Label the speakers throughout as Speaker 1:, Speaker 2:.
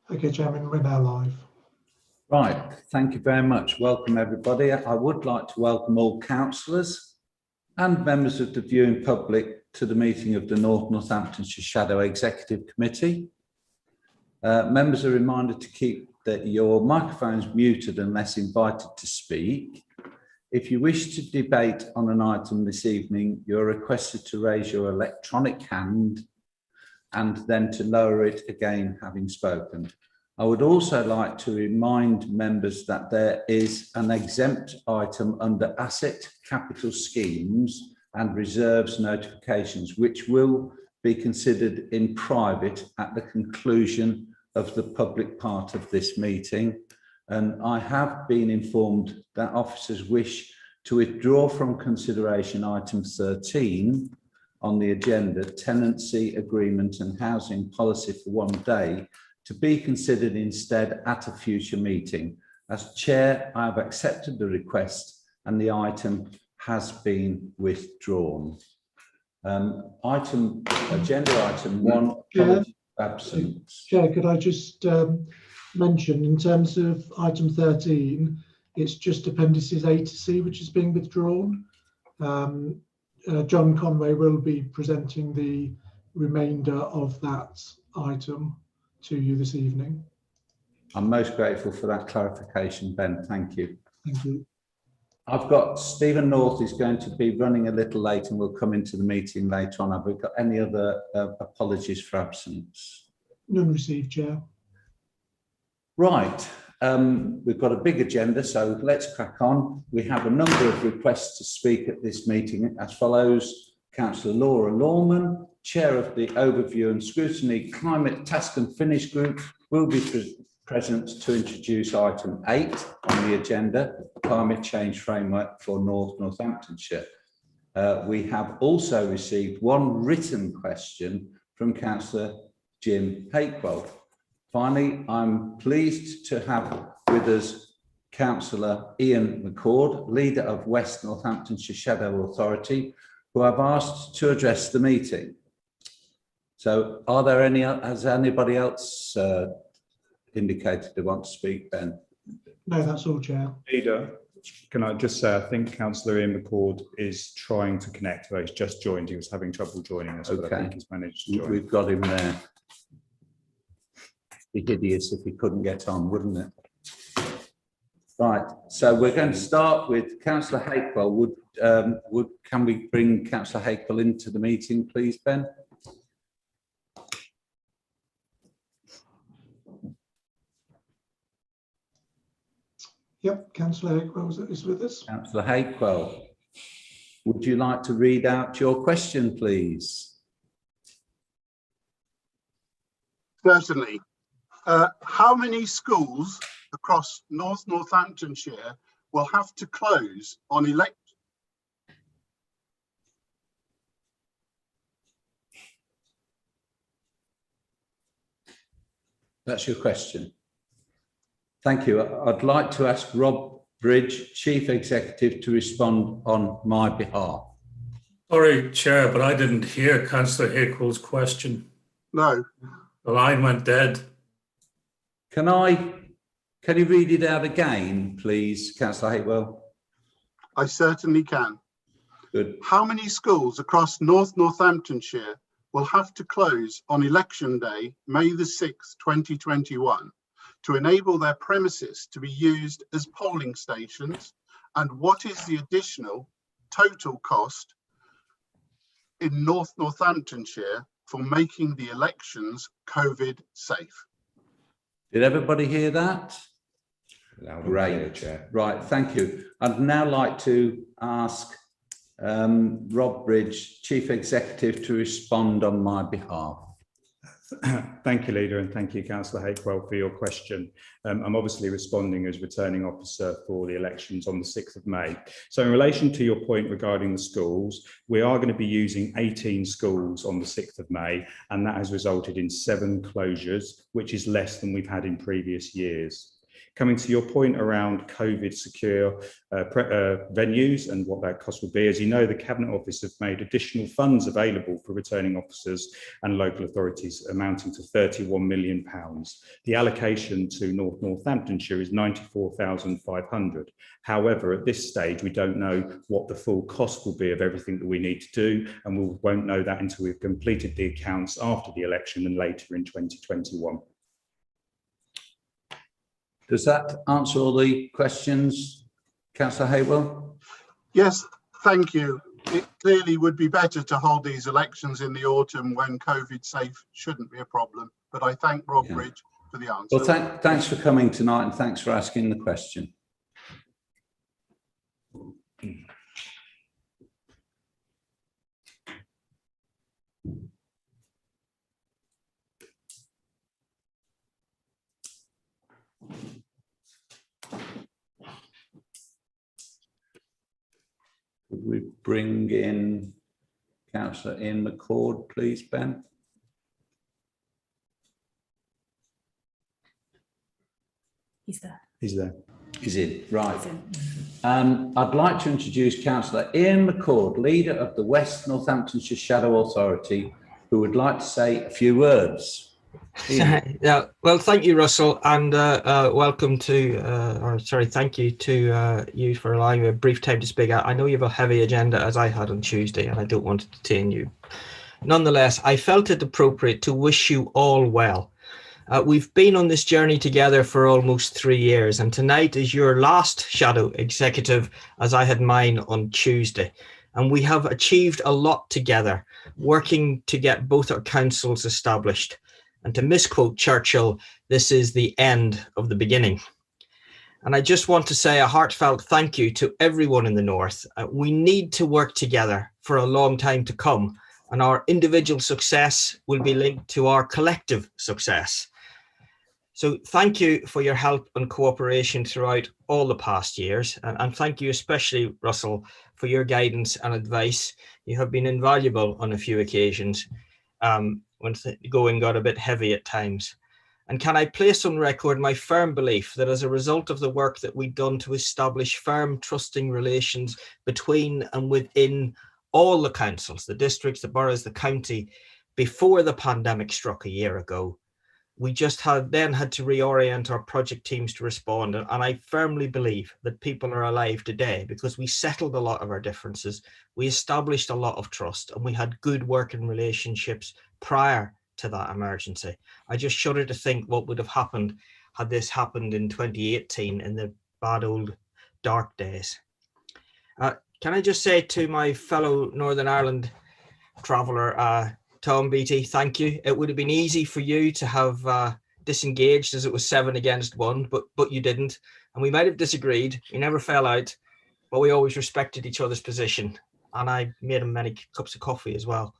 Speaker 1: Okay, Chairman, we're now live.
Speaker 2: Right, thank you very much. Welcome everybody. I would like to welcome all councillors and members of the viewing public to the meeting of the Northamptonshire Shadow Executive Committee. Members are reminded to keep your microphones muted unless invited to speak. If you wish to debate on an item this evening, you're requested to raise your electronic hand and then to lower it again having spoken. I would also like to remind members that there is an exempt item under asset capital schemes and reserves notifications, which will be considered in private at the conclusion of the public part of this meeting. And I have been informed that officers wish to withdraw from consideration item 13 on the agenda, tenancy agreement and housing policy for one day, to be considered instead at a future meeting. As chair, I have accepted the request and the item has been withdrawn. Agenda item 1, apology for absence.
Speaker 1: Chair, could I just mention in terms of item 13, it's just appendices A to C which is being withdrawn. John Conway will be presenting the remainder of that item to you this evening.
Speaker 2: I'm most grateful for that clarification, Ben. Thank you.
Speaker 1: Thank you.
Speaker 2: I've got Stephen North is going to be running a little late and will come into the meeting later on. Have we got any other apologies for absence?
Speaker 1: None received, Chair.
Speaker 2: Right. We've got a big agenda, so let's crack on. We have a number of requests to speak at this meeting as follows. Councillor Laura Lawman, Chair of the Overview and Scrutiny Climate Task and Finish Group, will be present to introduce item 8 on the agenda, Climate Change Framework for Northamptonshire. We have also received one written question from Councillor Jim Hakewell. Finally, I'm pleased to have with us Councillor Ian McCord, leader of West Northamptonshire Shadow Authority, who I've asked to address the meeting. So are there any, has anybody else indicated they want to speak, Ben?
Speaker 1: No, that's all, Chair.
Speaker 3: Leader, can I just say, I think Councillor Ian McCord is trying to connect, though he's just joined. He was having trouble joining us, but I think he's managed to join.
Speaker 2: We've got him there. It'd be hideous if he couldn't get on, wouldn't it? Right, so we're going to start with Councillor Hakewell. Can we bring Councillor Hakewell into the meeting, please, Ben?
Speaker 1: Yep, Councillor Hakewell is with us.
Speaker 2: Councillor Hakewell, would you like to read out your question, please?
Speaker 4: Certainly. How many schools across Northamptonshire will have to close on election?
Speaker 2: That's your question. Thank you. I'd like to ask Rob Bridge, Chief Executive, to respond on my behalf.
Speaker 5: Sorry, Chair, but I didn't hear Councillor Hakewell's question.
Speaker 4: No.
Speaker 5: The line went dead.
Speaker 2: Can you read it out again, please, Councillor Hakewell?
Speaker 4: I certainly can.
Speaker 2: Good.
Speaker 4: How many schools across Northamptonshire will have to close on election day, May the 6th, 2021, to enable their premises to be used as polling stations? And what is the additional total cost in Northamptonshire for making the elections COVID safe?
Speaker 2: Did everybody hear that?
Speaker 3: Great,
Speaker 2: Chair. Right, thank you. I'd now like to ask Rob Bridge, Chief Executive, to respond on my behalf.
Speaker 3: Thank you, Leader, and thank you, Councillor Hakewell, for your question. I'm obviously responding as returning officer for the elections on the 6th of May. So in relation to your point regarding the schools, we are going to be using 18 schools on the 6th of May, and that has resulted in 7 closures, which is less than we've had in previous years. Coming to your point around COVID secure venues and what that cost will be, as you know, the Cabinet Office have made additional funds available for returning officers and local authorities amounting to £31 million. The allocation to Northamptonshire is £94,500. However, at this stage, we don't know what the full cost will be of everything that we need to do, and we won't know that until we've completed the accounts after the election and later in 2021.
Speaker 2: Does that answer all the questions, Councillor Haywell?
Speaker 4: Yes, thank you. It clearly would be better to hold these elections in the autumn when COVID safe shouldn't be a problem. But I thank Rob Bridge for the answer.
Speaker 2: Well, thanks for coming tonight and thanks for asking the question. Could we bring in Councillor Ian McCord, please, Ben?
Speaker 6: He's there.
Speaker 3: He's there.
Speaker 2: He's in, right.
Speaker 6: He's in.
Speaker 2: I'd like to introduce Councillor Ian McCord, leader of the West Northamptonshire Shadow Authority, who would like to say a few words.
Speaker 7: Yeah, well, thank you, Russell, and welcome to, thank you to you for allowing me a brief time to speak. I know you have a heavy agenda, as I had on Tuesday, and I don't want to detain you. Nonetheless, I felt it appropriate to wish you all well. We've been on this journey together for almost 3 years, and tonight is your last shadow executive, as I had mine on Tuesday. And we have achieved a lot together, working to get both our councils established. And to misquote Churchill, this is the end of the beginning. And I just want to say a heartfelt thank you to everyone in the North. We need to work together for a long time to come, and our individual success will be linked to our collective success. So thank you for your help and cooperation throughout all the past years. And thank you especially, Russell, for your guidance and advice. You have been invaluable on a few occasions. When the going got a bit heavy at times. And can I place on record my firm belief that as a result of the work that we've done to establish firm, trusting relations between and within all the councils, the districts, the boroughs, the county, before the pandemic struck a year ago, we just had to reorient our project teams to respond. And I firmly believe that people are alive today because we settled a lot of our differences. We established a lot of trust, and we had good working relationships prior to that emergency. I just shudder to think what would have happened had this happened in 2018 in the bad old dark days. Can I just say to my fellow Northern Ireland traveller, Tom Beattie, thank you. It would have been easy for you to have disengaged, as it was 7 against 1, but you didn't. And we might have disagreed. We never fell out, but we always respected each other's position. And I made him many cups of coffee as well.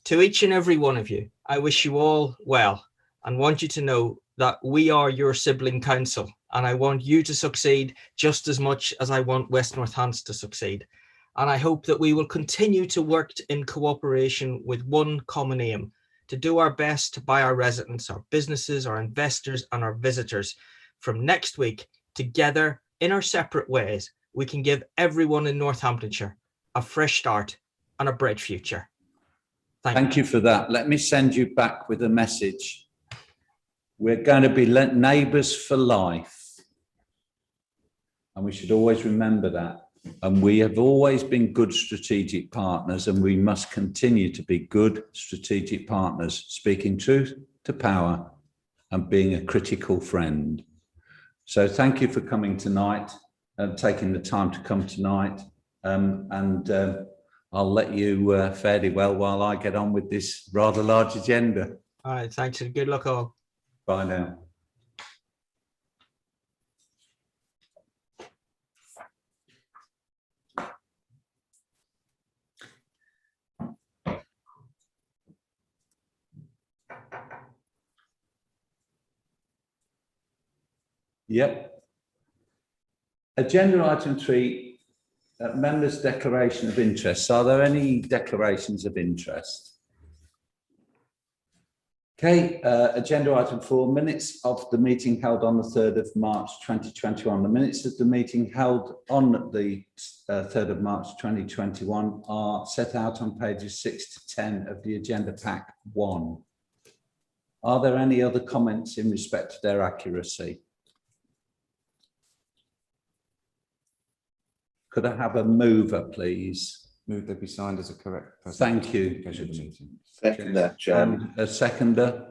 Speaker 7: To each and every one of you, I wish you all well and want you to know that we are your sibling council, and I want you to succeed just as much as I want West Northants to succeed. And I hope that we will continue to work in cooperation with one common aim, to do our best by our residents, our businesses, our investors and our visitors. From next week, together in our separate ways, we can give everyone in Northamptonshire a fresh start and a bright future.
Speaker 2: Thank you for that. Let me send you back with a message. We're going to be neighbours for life. And we should always remember that. And we have always been good strategic partners, and we must continue to be good strategic partners, speaking truth to power and being a critical friend. So thank you for coming tonight and taking the time to come tonight. I'll let you fare thee well while I get on with this rather large agenda.
Speaker 7: All right, thanks and good luck all.
Speaker 2: Bye now. Yep. Agenda item 3. Members' declaration of interest. Are there any declarations of interest? Okay, agenda item 4, minutes of the meeting held on the 3rd of March 2021. The minutes of the meeting held on the 3rd of March 2021 are set out on pages 6 to 10 of the agenda pack 1. Are there any other comments in respect to their accuracy? Could I have a mover, please?
Speaker 8: Move they be signed as a correct.
Speaker 2: Thank you.
Speaker 9: Second that, Chairman.
Speaker 2: And a seconder.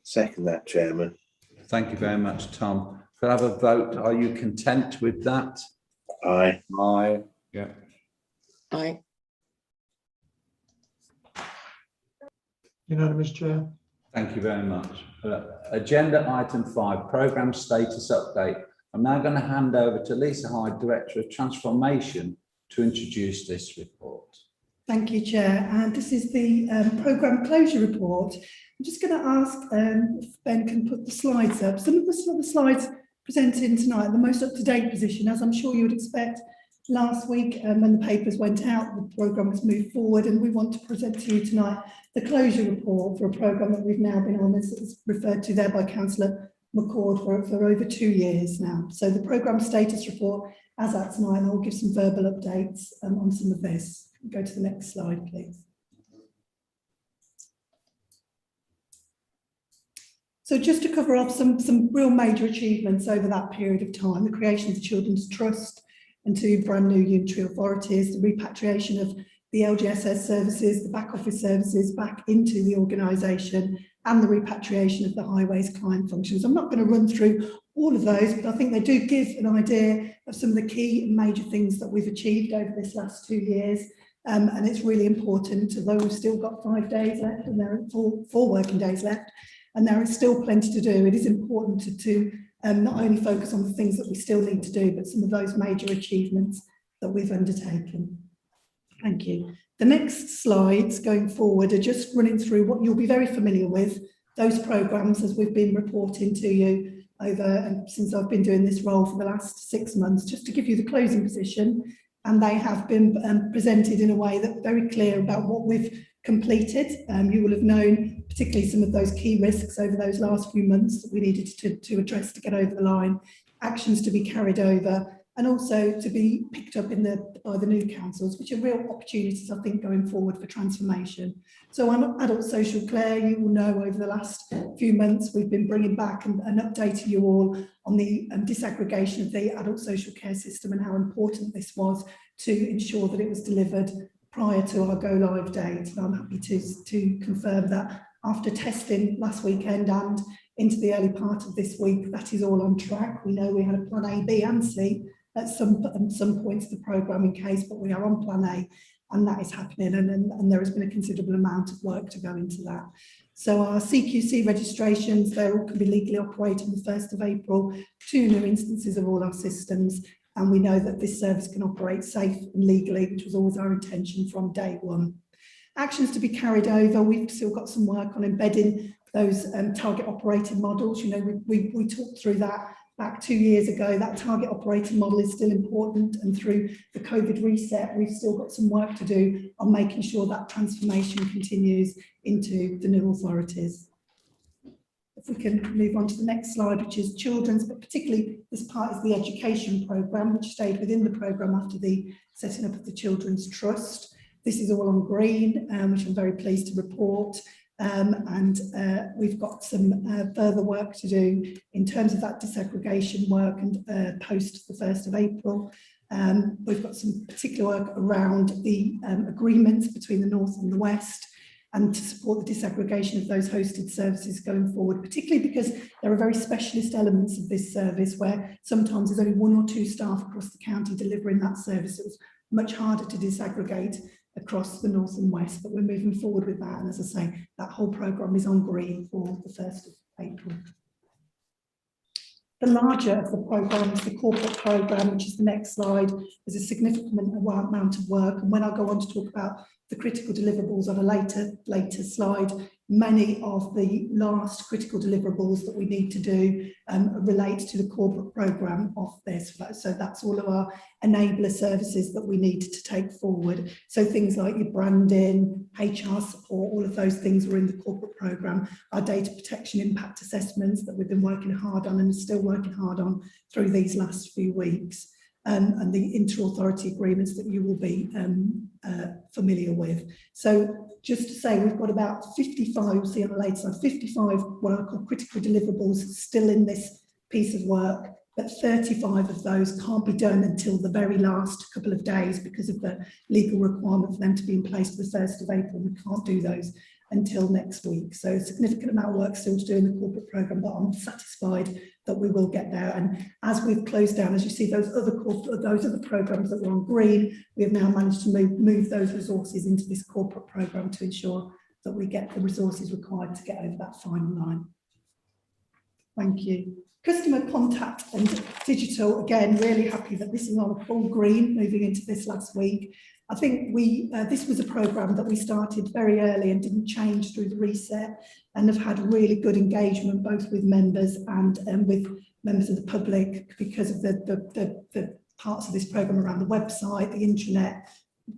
Speaker 9: Second that, Chairman.
Speaker 2: Thank you very much, Tom. Could I have a vote? Are you content with that?
Speaker 9: Aye.
Speaker 8: Aye. Yeah.
Speaker 6: Aye.
Speaker 1: Unanimous, Chair.
Speaker 2: Thank you very much. Agenda item 5, programme status update. I'm now going to hand over to Lisa Hyde, Director of Transformation, to introduce this report.
Speaker 10: Thank you, Chair. And this is the programme closure report. I'm just going to ask if Ben can put the slides up. Some of the slides presented tonight are the most up-to-date position, as I'm sure you would expect. Last week, when the papers went out, the programme was moved forward, and we want to present to you tonight the closure report for a programme that we've now been on, as referred to there by Councillor McCord, for over 2 years now. So the programme status report, as at tonight, and I'll give some verbal updates on some of this. Go to the next slide, please. So just to cover off some real major achievements over that period of time: the creation of the Children's Trust and 2 brand new unitary authorities, the repatriation of the LGSS services, the back office services back into the organisation, and the repatriation of the highways client functions. I'm not going to run through all of those, but I think they do give an idea of some of the key and major things that we've achieved over this last 2 years. And it's really important, although we've still got 5 days left and there are 4 working days left, and there is still plenty to do. It is important to not only focus on the things that we still need to do, but some of those major achievements that we've undertaken. Thank you. The next slides going forward are just running through what you'll be very familiar with, those programmes as we've been reporting to you over, and since I've been doing this role for the last 6 months, just to give you the closing position. And they have been presented in a way that's very clear about what we've completed. You will have known particularly some of those key risks over those last few months that we needed to address to get over the line, actions to be carried over, and also to be picked up by the new councils, which are real opportunities, I think, going forward for transformation. So on adult social care, you will know over the last few months we've been bringing back and updating you all on the disaggregation of the adult social care system and how important this was to ensure that it was delivered prior to our go live date. And I'm happy to confirm that after testing last weekend and into the early part of this week, that is all on track. We know we had a plan A, B and C at some points of the programme in case, but we are on plan A, and that is happening, and there has been a considerable amount of work to go into that. So our CQC registrations, they all can be legally operated on the 1st of April, 2 new instances of all our systems, and we know that this service can operate safe and legally, which was always our intention from day one. Actions to be carried over, we've still got some work on embedding those target operating models. You know, we talked through that back 2 years ago. That target operating model is still important, and through the COVID reset, we've still got some work to do on making sure that transformation continues into the new authorities. If we can move on to the next slide, which is children's, but particularly this part is the education programme, which stayed within the programme after the setting up of the Children's Trust. This is all on green, which I'm very pleased to report. We've got some further work to do in terms of that disaggregation work and post the 1st of April. We've got some particular work around the agreements between the North and the West, and to support the disaggregation of those hosted services going forward, particularly because there are very specialist elements of this service where sometimes there's only 1 or 2 staff across the county delivering that service. It was much harder to disaggregate across the North and West, but we're moving forward with that. And as I say, that whole programme is on green for the 1st of April. The larger of the programmes, the corporate programme, which is the next slide, is a significant amount of work. And when I go on to talk about the critical deliverables on a later slide, many of the last critical deliverables that we need to do relate to the corporate programme of this. So that's all of our enabler services that we need to take forward. So things like your branding, HR support, all of those things were in the corporate programme. Our data protection impact assessments that we've been working hard on and are still working hard on through these last few weeks. And the inter-authority agreements that you will be familiar with. So just to say, we've got about 55, you'll see on the later side, 55 what I call critical deliverables still in this piece of work, but 35 of those can't be done until the very last couple of days because of the legal requirement for them to be in place for the 1st of April. We can't do those until next week. So a significant amount of work still to do in the corporate programme, but I'm satisfied that we will get there. And as we've closed down, as you see, those other programmes that were on green, we have now managed to move those resources into this corporate programme to ensure that we get the resources required to get over that final line. Thank you. Customer contact and digital, again, really happy that this is on a full green moving into this last week. I think this was a programme that we started very early and didn't change through the reset, and have had really good engagement both with members and with members of the public because of the parts of this programme around the website, the intranet,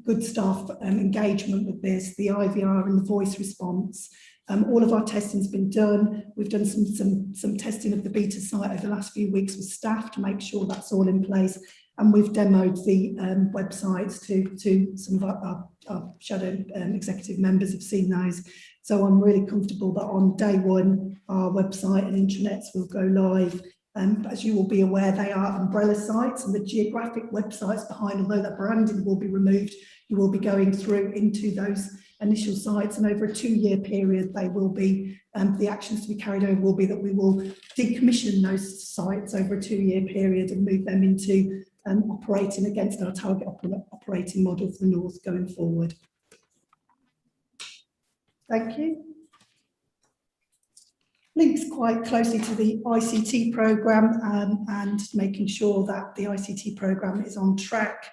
Speaker 10: good staff engagement with this, the IVR and the voice response. All of our testing's been done. We've done some testing of the beta site over the last few weeks with staff to make sure that's all in place. And we've demoed the websites to some of our shadow executive members have seen those. So I'm really comfortable that on day one, our website and intranets will go live. As you will be aware, they are umbrella sites, and the geographic websites behind, although that branding will be removed, you will be going through into those initial sites, and over a 2-year period, they will be, the actions to be carried over will be that we will decommission those sites over a 2-year period and move them into operating against our target operating model for the North going forward. Thank you. Links quite closely to the ICT programme and making sure that the ICT programme is on track.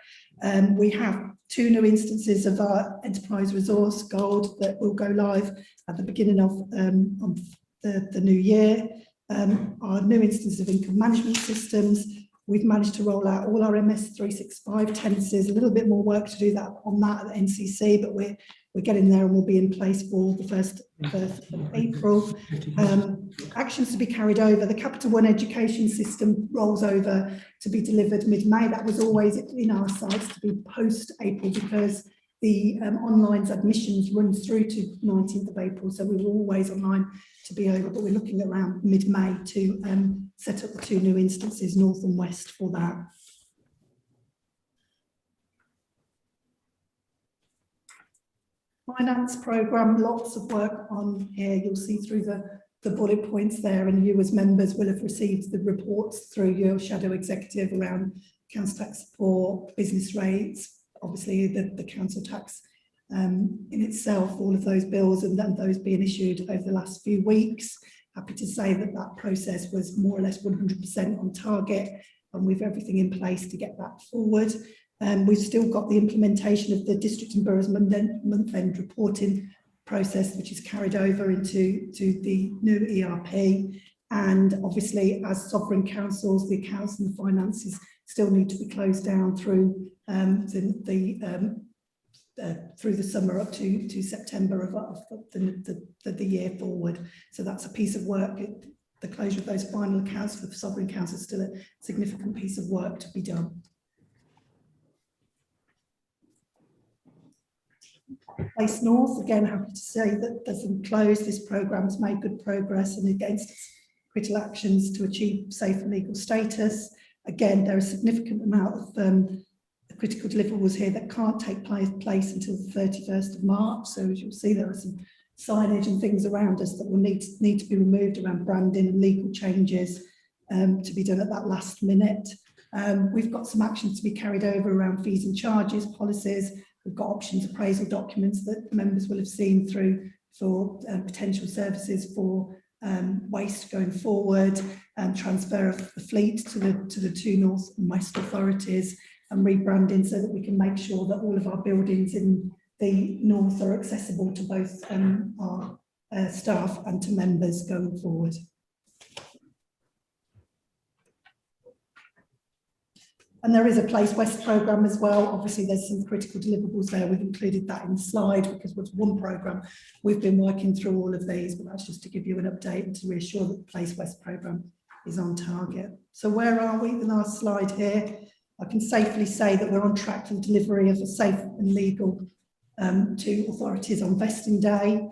Speaker 10: We have 2 new instances of our enterprise resource Gold that will go live at the beginning of the new year. Our new instances of income management systems. We've managed to roll out all our MS365 tenancies. A little bit more work to do that on that at the NCC, but we're getting there and we'll be in place for the 1st of April. Actions to be carried over. The Capital One education system rolls over to be delivered mid-May. That was always in our sights to be post-April because the online admissions run through to 19th of April. So we were always online to be over, but we're looking at around mid-May to set up the 2 new instances, North and West, for that. Finance programme, lots of work on here. You'll see through the bullet points there, and you as members will have received the reports through your shadow executive around council tax support, business rates, obviously the council tax in itself, all of those bills and then those being issued over the last few weeks. Happy to say that that process was more or less 100% on target, and we've everything in place to get that forward. We've still got the implementation of the district and boroughs month-end reporting process, which is carried over into the new ERP. And obviously, as sovereign councils, the accounts and the finances still need to be closed down through through the summer up to September of the year forward. So that's a piece of work. The closure of those final accounts for the sovereign council is still a significant piece of work to be done. Place North, again, happy to say that doesn't close. This programme has made good progress and against its critical actions to achieve safe and legal status. Again, there are a significant amount of critical deliverables here that can't take place until the 31st of March. So as you'll see, there are some signage and things around us that will need to be removed around branding and legal changes to be done at that last minute. We've got some actions to be carried over around fees and charges, policies. We've got options appraisal documents that members will have seen through for potential services for waste going forward, and transfer of the fleet to the 2 North and West authorities, and rebranding so that we can make sure that all of our buildings in the North are accessible to both our staff and to members going forward. And there is a Place West programme as well. Obviously, there's some critical deliverables there. We've included that in the slide because it's one programme. We've been working through all of these, but that's just to give you an update and to reassure that the Place West programme is on target. So where are we? The last slide here. I can safely say that we're on track for the delivery of a safe and legal to authorities on vesting day.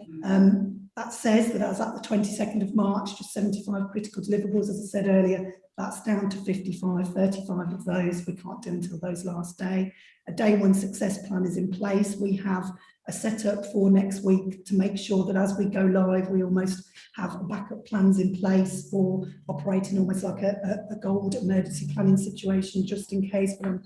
Speaker 10: That says that as at the 22nd of March, just 75 critical deliverables, as I said earlier, that's down to 55, 35 of those we can't do until those last day. A day one success plan is in place. We have a setup for next week to make sure that as we go live, we almost have backup plans in place for operating almost like a gold emergency planning situation, just in case. But I'm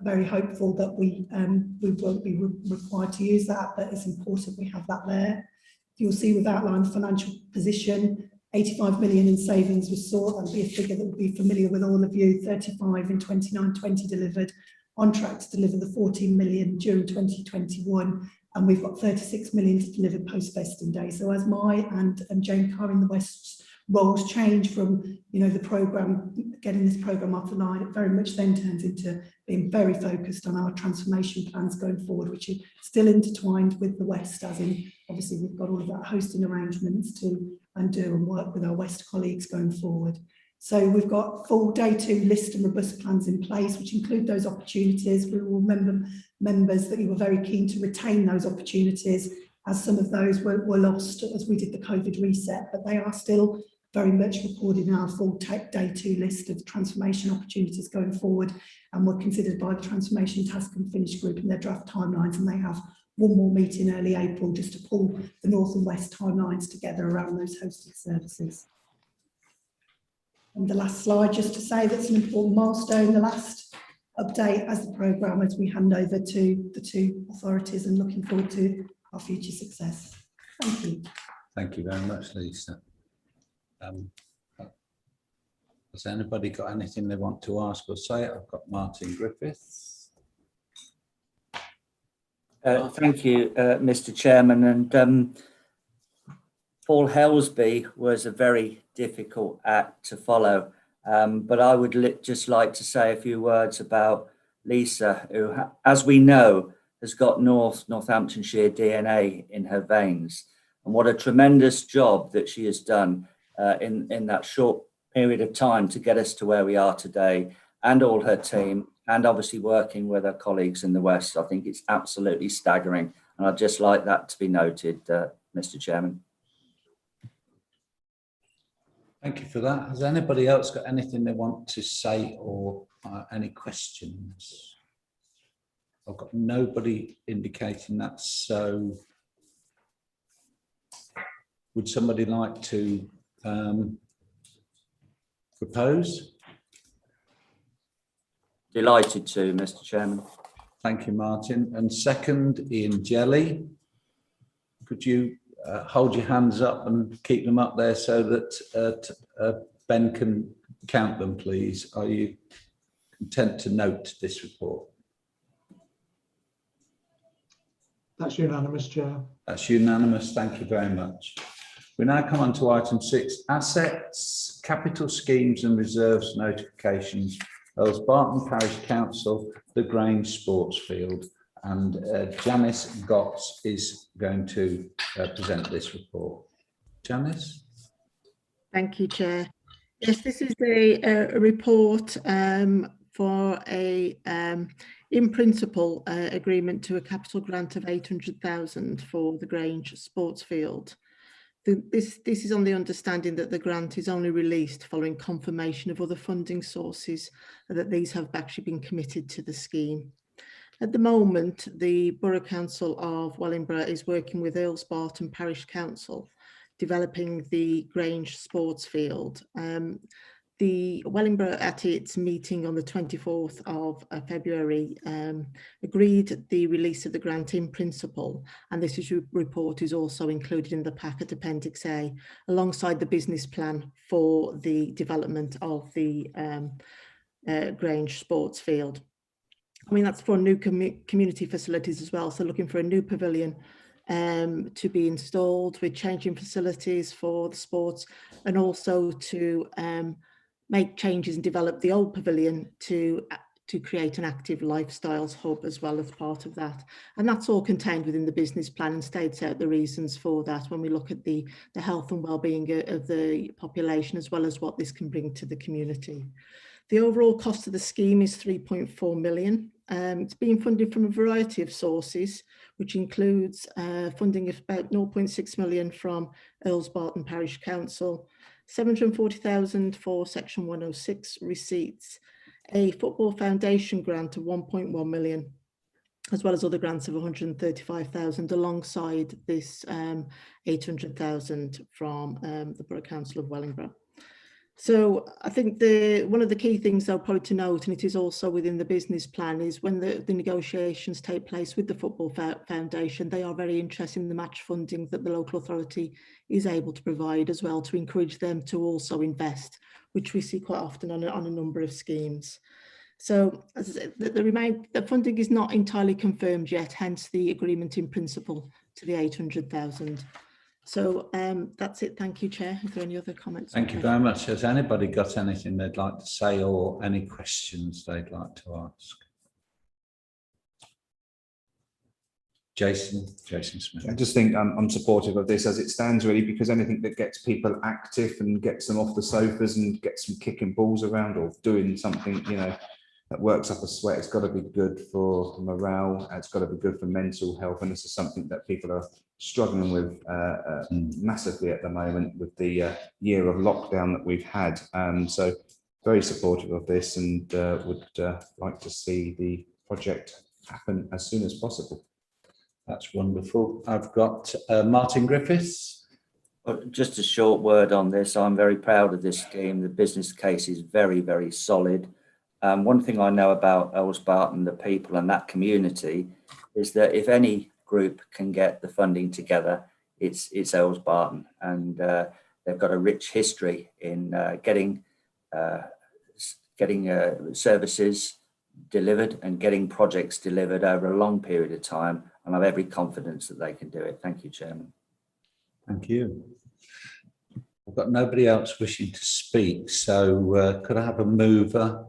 Speaker 10: very hopeful that we won't be required to use that, but it's important we have that there. You'll see we've outlined the financial position. 85 million in savings was sought. That'll be a figure that will be familiar with all of you. 35 in 29-20 delivered, on track to deliver the 14 million during 2021, and we've got 36 million to deliver post vesting day. So as my and Jane Carr in the West's roles change from, you know, the programme, getting this programme off the line, it very much then turns into being very focused on our transformation plans going forward, which are still intertwined with the West, as in obviously we've got all of that hosting arrangements to undo and work with our West colleagues going forward. So we've got full day two list and robust plans in place, which include those opportunities. We will remember members that you were very keen to retain those opportunities, as some of those were lost as we did the COVID reset, but they are still very much recorded in our full day two list of transformation opportunities going forward, and were considered by the Transformation Task and Finish Group in their draft timelines, and they have one more meeting early April just to pull the North and West timelines together around those hosted services. And the last slide, just to say that's an important milestone, the last update as the programme as we hand over to the two authorities, and looking forward to our future success. Thank you.
Speaker 2: Thank you very much, Lisa. Has anybody got anything they want to ask or say? I've got Martin Griffiths.
Speaker 11: Thank you, Mr. Chairman. And Paul Helsby was a very difficult act to follow, but I would just like to say a few words about Lisa, who, as we know, has got Northamptonshire DNA in her veins, and what a tremendous job that she has done in that short period of time to get us to where we are today, and all her team, and obviously working with her colleagues in the West. I think it's absolutely staggering, and I'd just like that to be noted, Mr. Chairman.
Speaker 2: Thank you for that. Has anybody else got anything they want to say or any questions? I've got nobody indicating that, so would somebody like to propose?
Speaker 11: Delighted to, Mr. Chairman.
Speaker 2: Thank you, Martin. And second, Ian Jelly. Could you hold your hands up and keep them up there so that Ben can count them, please? Are you content to note this report?
Speaker 1: That's unanimous, Chair.
Speaker 2: That's unanimous. Thank you very much. We now come on to item 6, assets, capital schemes and reserves notifications. Earls Barton Parish Council, the Grange Sports Field, and Janice Gotts is going to present this report. Janice?
Speaker 12: Thank you, Chair. Yes, this is a report for a in principle agreement to a capital grant of 800,000 for the Grange Sports Field. This is on the understanding that the grant is only released following confirmation of other funding sources, that these have actually been committed to the scheme. At the moment, the Borough Council of Wellingborough is working with Earls Barton Parish Council, developing the Grange Sports Field. The Wellingborough, at its meeting on the 24th of February, agreed the release of the grant in principle, and this report is also included in the packet Appendix A, alongside the business plan for the development of the Grange Sports Field. I mean, that's for new community facilities as well, so looking for a new pavilion, to be installed. We're changing facilities for the sports, and also to make changes and develop the old pavilion to create an active lifestyles hub as well as part of that. And that's all contained within the business plan and states out the reasons for that when we look at the health and well-being of the population, as well as what this can bring to the community. The overall cost of the scheme is 3.4 million. It's being funded from a variety of sources, which includes funding of about 0.6 million from Earls Barton Parish Council, 740,000 for Section 106 receipts, a Football Foundation grant of 1.1 million, as well as other grants of 135,000, alongside this 800,000 from the Borough Council of Wellingborough. So I think one of the key things though probably to note, and it is also within the business plan, is when the negotiations take place with the Football Foundation, they are very interested in the match funding that the local authority is able to provide, as well, to encourage them to also invest, which we see quite often on a number of schemes. So as I said, the funding is not entirely confirmed yet, hence the agreement in principle to the 800,000. So that's it. Thank you, Chair. Is there any other comments?
Speaker 2: Thank you very much. Has anybody got anything they'd like to say, or any questions they'd like to ask? Jason Smith.
Speaker 8: I just think I'm supportive of this as it stands, really, because anything that gets people active and gets them off the sofas and gets them kicking balls around or doing something, you know, that works up a sweat, it's got to be good for morale, it's got to be good for mental health, and this is something that people are struggling with massively at the moment with the year of lockdown that we've had. So very supportive of this, and would like to see the project happen as soon as possible.
Speaker 2: That's wonderful. I've got Martin Griffiths.
Speaker 11: Just a short word on this. I'm very proud of this scheme. The business case is very, very solid. One thing I know about Earls Barton, the people and that community, is that if any group can get the funding together, it's Earls Barton, and they've got a rich history in getting services delivered and getting projects delivered over a long period of time, and I have every confidence that they can do it. Thank you, Chairman.
Speaker 2: Thank you. I've got nobody else wishing to speak, so could I have a mover?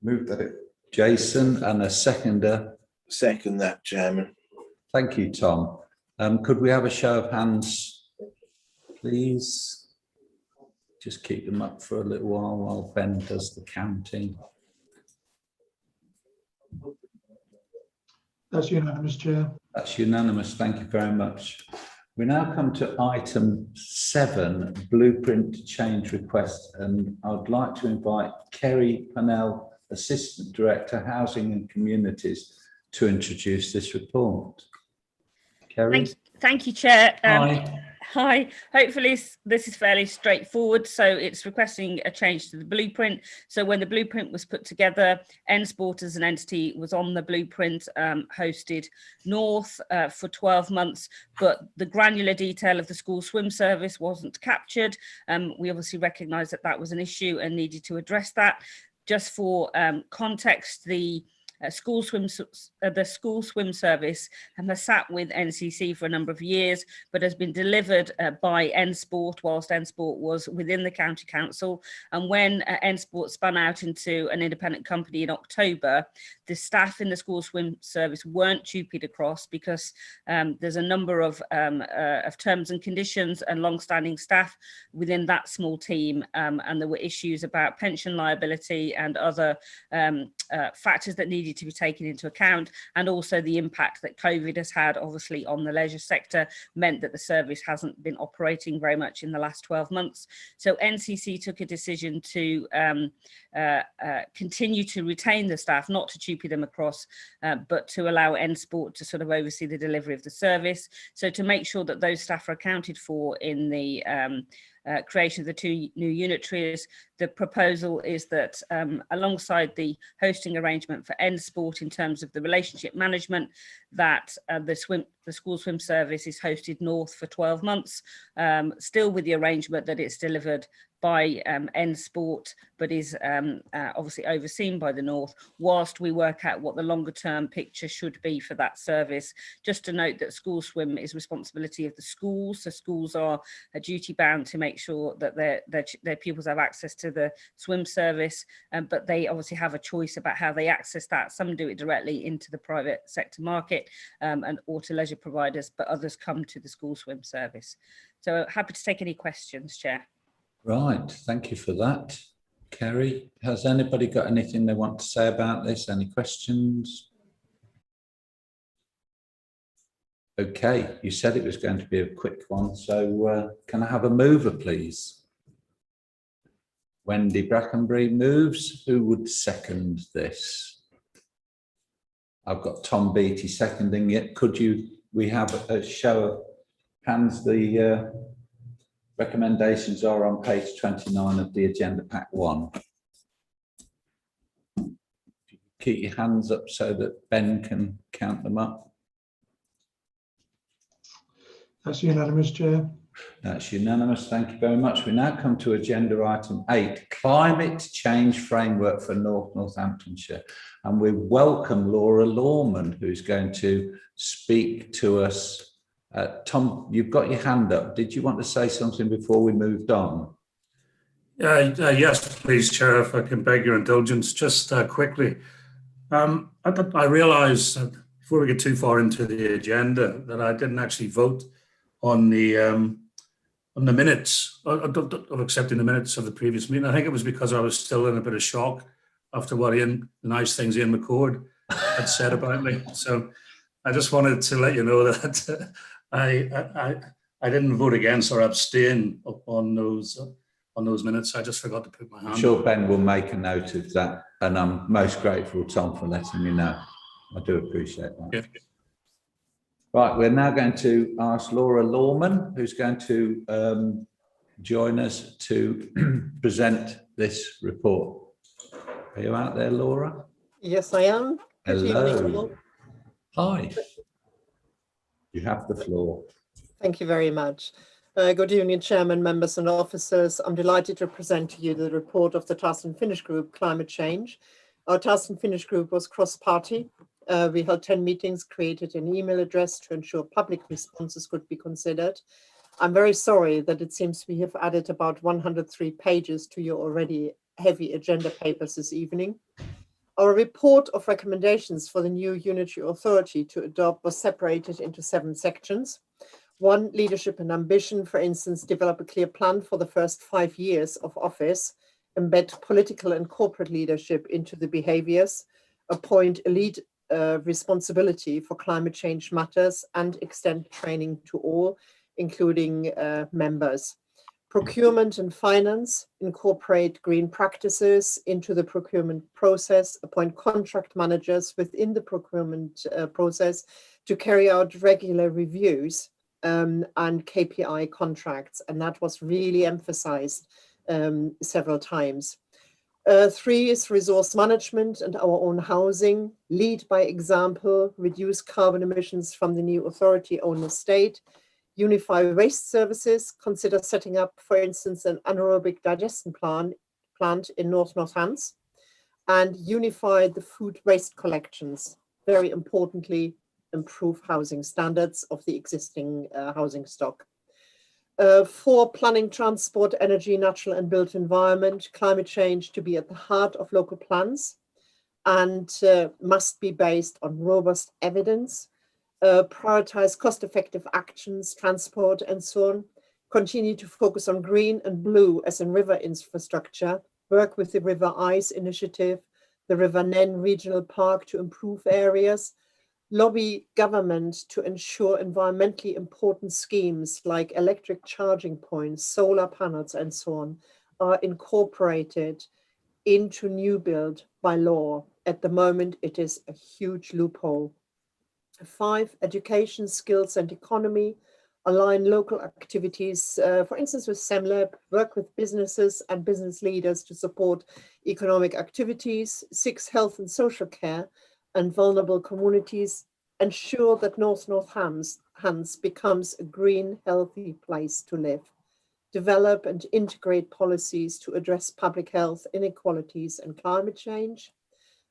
Speaker 8: Move that it.
Speaker 2: Jason, and a seconder.
Speaker 9: Second that, Chairman.
Speaker 2: Thank you, Tom. Could we have a show of hands, please? Just keep them up for a little while Ben does the counting.
Speaker 1: That's unanimous, Chair.
Speaker 2: That's unanimous. Thank you very much. We now come to item 7, blueprint change request, and I'd like to invite Kerry Pannell, Assistant Director, Housing and Communities, to introduce this report. Kerry?
Speaker 6: Thank you, Chair.
Speaker 2: Hi.
Speaker 6: Hi. Hopefully this is fairly straightforward. So it's requesting a change to the blueprint. So when the blueprint was put together, N-Sport as an entity was on the blueprint, hosted North for 12 months, but the granular detail of the school swim service wasn't captured. We obviously recognised that that was an issue and needed to address that. Just for context, the school swim service has sat with NCC for a number of years, but has been delivered by N-Sport whilst N-Sport was within the county council. And when N-Sport spun out into an independent company in October, the staff in the school swim service weren't tupied across because there's a number of terms and conditions and long-standing staff within that small team, and there were issues about pension liability and other factors that needed to be taken into account, and also the impact that COVID has had obviously on the leisure sector meant that the service hasn't been operating very much in the last 12 months. So NCC took a decision to continue to retain the staff, not to tupi them across, but to allow N-Sport to sort of oversee the delivery of the service. So to make sure that those staff are accounted for in the creation of the 2 new unitaries, the proposal is that alongside the hosting arrangement for N-Sport in terms of the relationship management, that the the school swim service is hosted north for 12 months, still with the arrangement that it's delivered by End Sport, but is obviously overseen by the North, whilst we work out what the longer term picture should be for that service. Just to note that school swim is responsibility of the schools, so schools are duty bound to make sure that their pupils have access to the swim service, but they obviously have a choice about how they access that. Some do it directly into the private sector market or to leisure providers, but others come to the school swim service. So happy to take any questions, Chair.
Speaker 2: Right, thank you for that. Kerry, has anybody got anything they want to say about this? Any questions? Okay, you said it was going to be a quick one, so can I have a mover, please? Wendy Brackenbury moves. Who would second this? I've got Tom Beattie seconding it. We have a show of hands? The recommendations are on page 29 of the agenda pack 1. Keep your hands up so that Ben can count them up.
Speaker 1: That's unanimous, Chair.
Speaker 2: That's unanimous. Thank you very much. We now come to agenda item 8, Climate Change Framework for Northamptonshire. And we welcome Laura Lawman, who's going to speak to us. Tom, you've got your hand up. Did you want to say something before we moved on?
Speaker 5: Yes, please, Chair, if I can beg your indulgence, just quickly. I realise before we get too far into the agenda that I didn't actually vote on the minutes of accepting the minutes of the previous meeting. I think it was because I was still in a bit of shock after what the nice things Ian McCord had said about me. So I just wanted to let you know that I didn't vote against or abstain on those minutes. I just forgot to put my hand.
Speaker 2: I'm sure Ben will make a note of that, and I'm most grateful, Tom, for letting me know. I do appreciate that.
Speaker 5: Yeah.
Speaker 2: Right, we're now going to ask Laura Lawman, who's going to join us to present this report. Are you out there, Laura?
Speaker 13: Yes, I am. Good
Speaker 2: Hello.
Speaker 13: evening.
Speaker 2: Hi. You have the floor.
Speaker 13: Thank you very much. Good evening, Chairman, members and officers. I'm delighted to present to you the report of the Task and Finish Group, Climate Change. Our Task and Finish Group was cross-party. We held 10 meetings, created an email address to ensure public responses could be considered. I'm very sorry that it seems we have added about 103 pages to your already heavy agenda papers this evening. Our report of recommendations for the new unitary authority to adopt was separated into 7 sections. 1, leadership and ambition, for instance, develop a clear plan for the first 5 years of office, embed political and corporate leadership into the behaviors, appoint a lead responsibility for climate change matters, and extend training to all, including members. Procurement and finance, incorporate green practices into the procurement process, appoint contract managers within the procurement process to carry out regular reviews and KPI contracts. And that was really emphasized several times. 3 is resource management and our own housing, lead by example, reduce carbon emissions from the new authority owner state, unify waste services, consider setting up, for instance, an anaerobic digestion plant in North Northants, and unify the food waste collections. Very importantly, improve housing standards of the existing housing stock. 4, planning, transport, energy, natural and built environment, climate change to be at the heart of local plans and must be based on robust evidence. Prioritize cost-effective actions, transport, and so on. Continue to focus on green and blue as in river infrastructure. Work with the River Ice Initiative, the River Nen Regional Park to improve areas. Lobby government to ensure environmentally important schemes like electric charging points, solar panels, and so on are incorporated into new build by law. At the moment, it is a huge loophole. 5, education, skills and economy, align local activities, for instance, with SEMLab, work with businesses and business leaders to support economic activities. 6, health and social care and vulnerable communities, ensure that North Northampton becomes a green, healthy place to live, develop and integrate policies to address public health inequalities and climate change,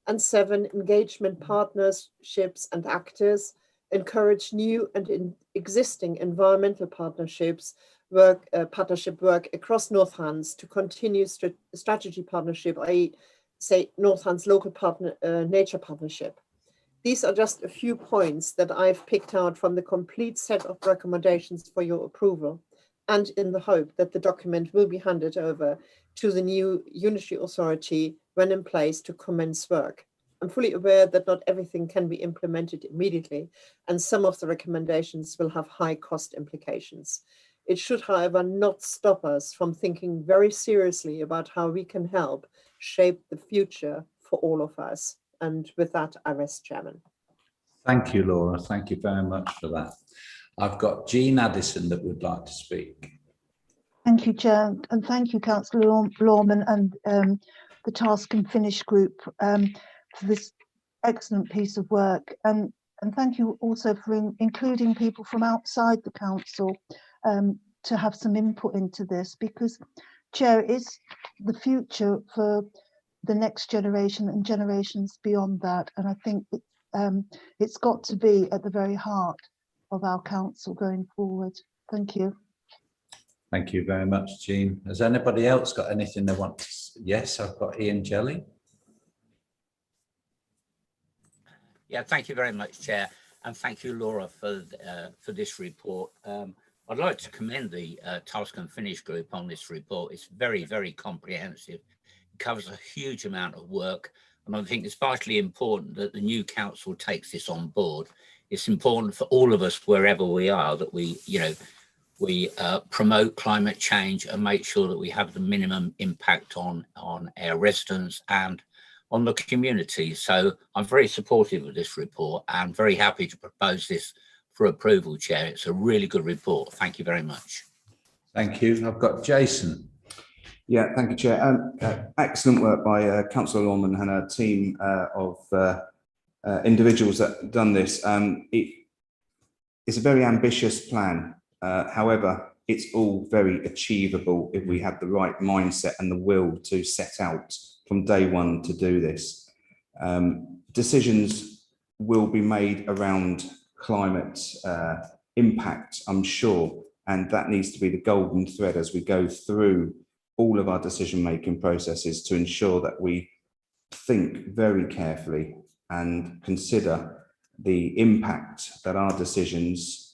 Speaker 13: and 7, engagement partnerships and actors, encourage new and existing environmental partnership work across Northants to continue strategy partnership, i.e. say Northants local partner nature partnership. These are just a few points that I've picked out from the complete set of recommendations for your approval, and in the hope that the document will be handed over to the new unitary authority when in place to commence work. I'm fully aware that not everything can be implemented immediately, and some of the recommendations will have high cost implications. It should, however, not stop us from thinking very seriously about how we can help shape the future for all of us. And with that, I rest, Chairman.
Speaker 2: Thank you, Laura. Thank you very much for that. I've got Jean Addison that would like to speak.
Speaker 14: Thank you, Chair, and thank you, Councillor Lorman and the Task and Finish group for this excellent piece of work. And thank you also for including people from outside the council to have some input into this, because, Chair, it's the future for the next generation and generations beyond that. And I think it's got to be at the very heart of our council going forward. Thank you.
Speaker 2: Thank you very much, Jean. Has anybody else got anything they want to say? Yes, I've got Ian Jelly.
Speaker 15: Yeah, thank you very much, Chair, and thank you, Laura, for this report. I'd like to commend the Task and Finish group on this report. It's very, very comprehensive. It covers a huge amount of work, and I think it's vitally important that the new council takes this on board. It's important for all of us, wherever we are, that we promote climate change and make sure that we have the minimum impact on our residents and on the community. So I'm very supportive of this report and very happy to propose this for approval, Chair. It's a really good report. Thank you very much.
Speaker 2: Thank you. I've got Jason.
Speaker 8: Yeah, thank you, Chair. Excellent work by Councillor Lorman and her team of individuals that have done this. It's a very ambitious plan. However, it's all very achievable if we have the right mindset and the will to set out from day one to do this. Decisions will be made around climate impact, I'm sure, and that needs to be the golden thread as we go through all of our decision-making processes to ensure that we think very carefully and consider the impact that our decisions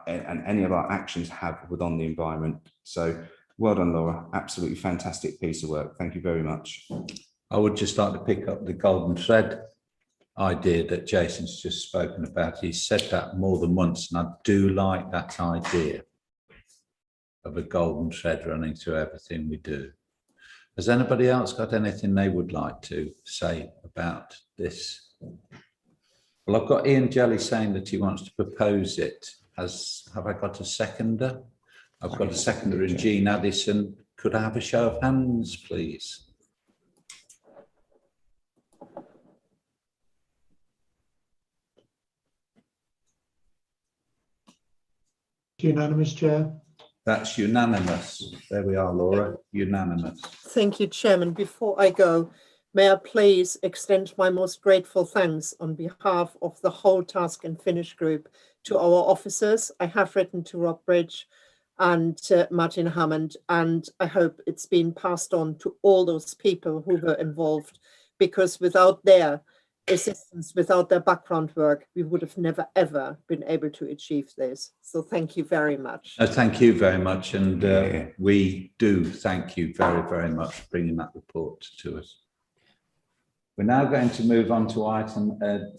Speaker 8: and any of our actions have within the environment. So well done, Laura. Absolutely fantastic piece of work. Thank you very much.
Speaker 2: I would just like to pick up the golden thread idea that Jason's just spoken about. He said that more than once, and I do like that idea of a golden thread running through everything we do. Has anybody else got anything they would like to say about this? Well, I've got Ian Jelly saying that he wants to propose it. Have I got a seconder? I've got a seconder in Jean Addison. Could I have a show of hands, please?
Speaker 1: Unanimous, Chair.
Speaker 2: That's unanimous. There we are, Laura. Unanimous.
Speaker 13: Thank you, Chairman. Before I go, may I please extend my most grateful thanks on behalf of the whole Task and Finish group to our officers. I have written to Rob Bridge and Martin Hammond, and I hope it's been passed on to all those people who were involved, because without their assistance, without their background work, we would have never, ever been able to achieve this. So thank you very much.
Speaker 2: Thank you very much. And we do thank you very, very much for bringing that report to us. We're now going to move on to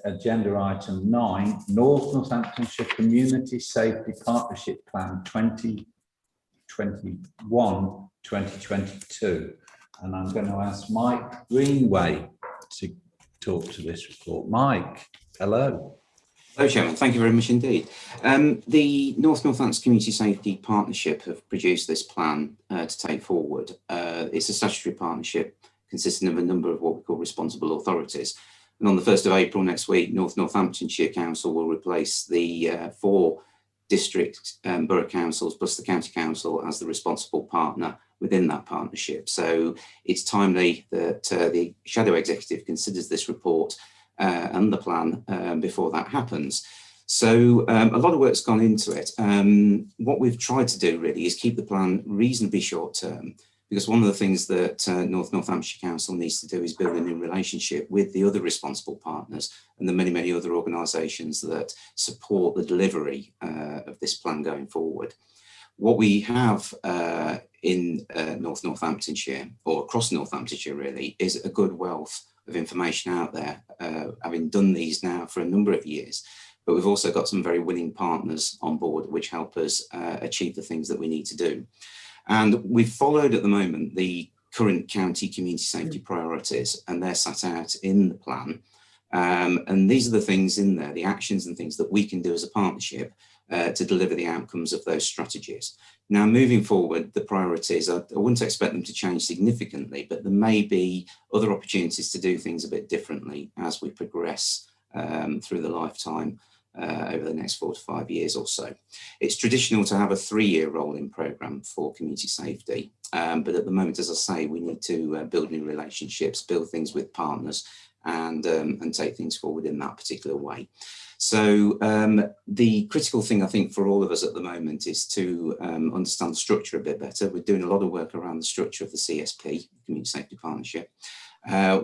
Speaker 2: agenda item 9, North Northamptonshire Community Safety Partnership Plan 2021-2022. And I'm going to ask Mike Greenway to talk to this report. Mike, hello.
Speaker 16: Hello, Chairman. Thank you very much indeed. The North Northampton Community Safety Partnership have produced this plan to take forward. It's a statutory partnership consisting of a number of what we call responsible authorities. And on the 1st of April next week, Northamptonshire Council will replace the 4 district borough councils plus the county council as the responsible partner within that partnership. So it's timely that the shadow executive considers this report and the plan before that happens. So a lot of work's gone into it. What we've tried to do really is keep the plan reasonably short term, because one of the things that Northamptonshire Council needs to do is build a new relationship with the other responsible partners and the many, many other organisations that support the delivery of this plan going forward. What we have in Northamptonshire, or across Northamptonshire really, is a good wealth of information out there, having done these now for a number of years. But we've also got some very willing partners on board which help us achieve the things that we need to do. And we've followed at the moment the current county community safety priorities, and they're set out in the plan. And these are the things in there, the actions and things that we can do as a partnership to deliver the outcomes of those strategies. Now, moving forward, the priorities, I wouldn't expect them to change significantly, but there may be other opportunities to do things a bit differently as we progress through the lifetime over the next 4 to 5 years or so. It's traditional to have a 3-year rolling programme for community safety, but at the moment, as I say, we need to build new relationships, build things with partners, and take things forward in that particular way. So the critical thing I think for all of us at the moment is to understand the structure a bit better. We're doing a lot of work around the structure of the CSP, Community Safety Partnership.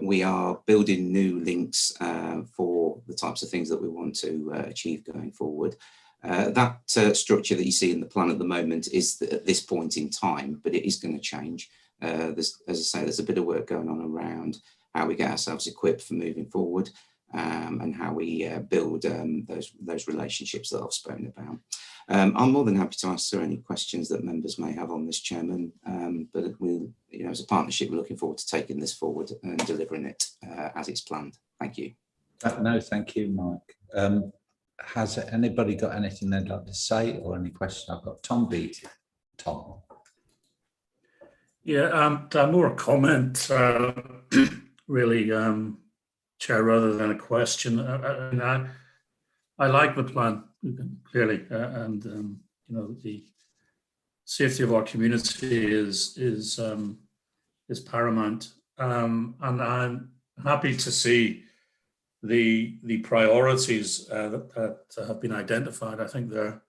Speaker 16: We are building new links for the types of things that we want to achieve going forward. That structure that you see in the plan at the moment is at this point in time, but it is going to change. As I say, there's a bit of work going on around how we get ourselves equipped for moving forward, and how we build those relationships that I've spoken about. I'm more than happy to answer any questions that members may have on this, Chairman, but we, as a partnership, we're looking forward to taking this forward and delivering it as it's planned. Thank you.
Speaker 2: No, thank you, Mike. Has anybody got anything they'd like to say or any questions? I've got Tom Beat. Tom.
Speaker 5: Yeah, more a comment, really, Chair, rather than a question. I like the plan, clearly, and the safety of our community is paramount, and I'm happy to see the priorities that have been identified. I think they're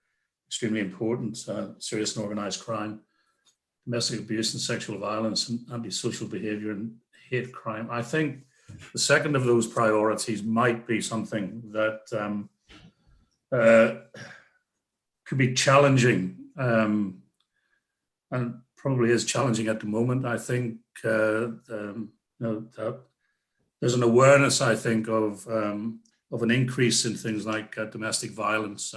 Speaker 5: extremely important: serious and organised crime, domestic abuse and sexual violence, and antisocial behaviour and hate crime. I think the second of those priorities might be something that could be challenging, and probably is challenging at the moment. I think that there's an awareness, I think, of an increase in things like domestic violence,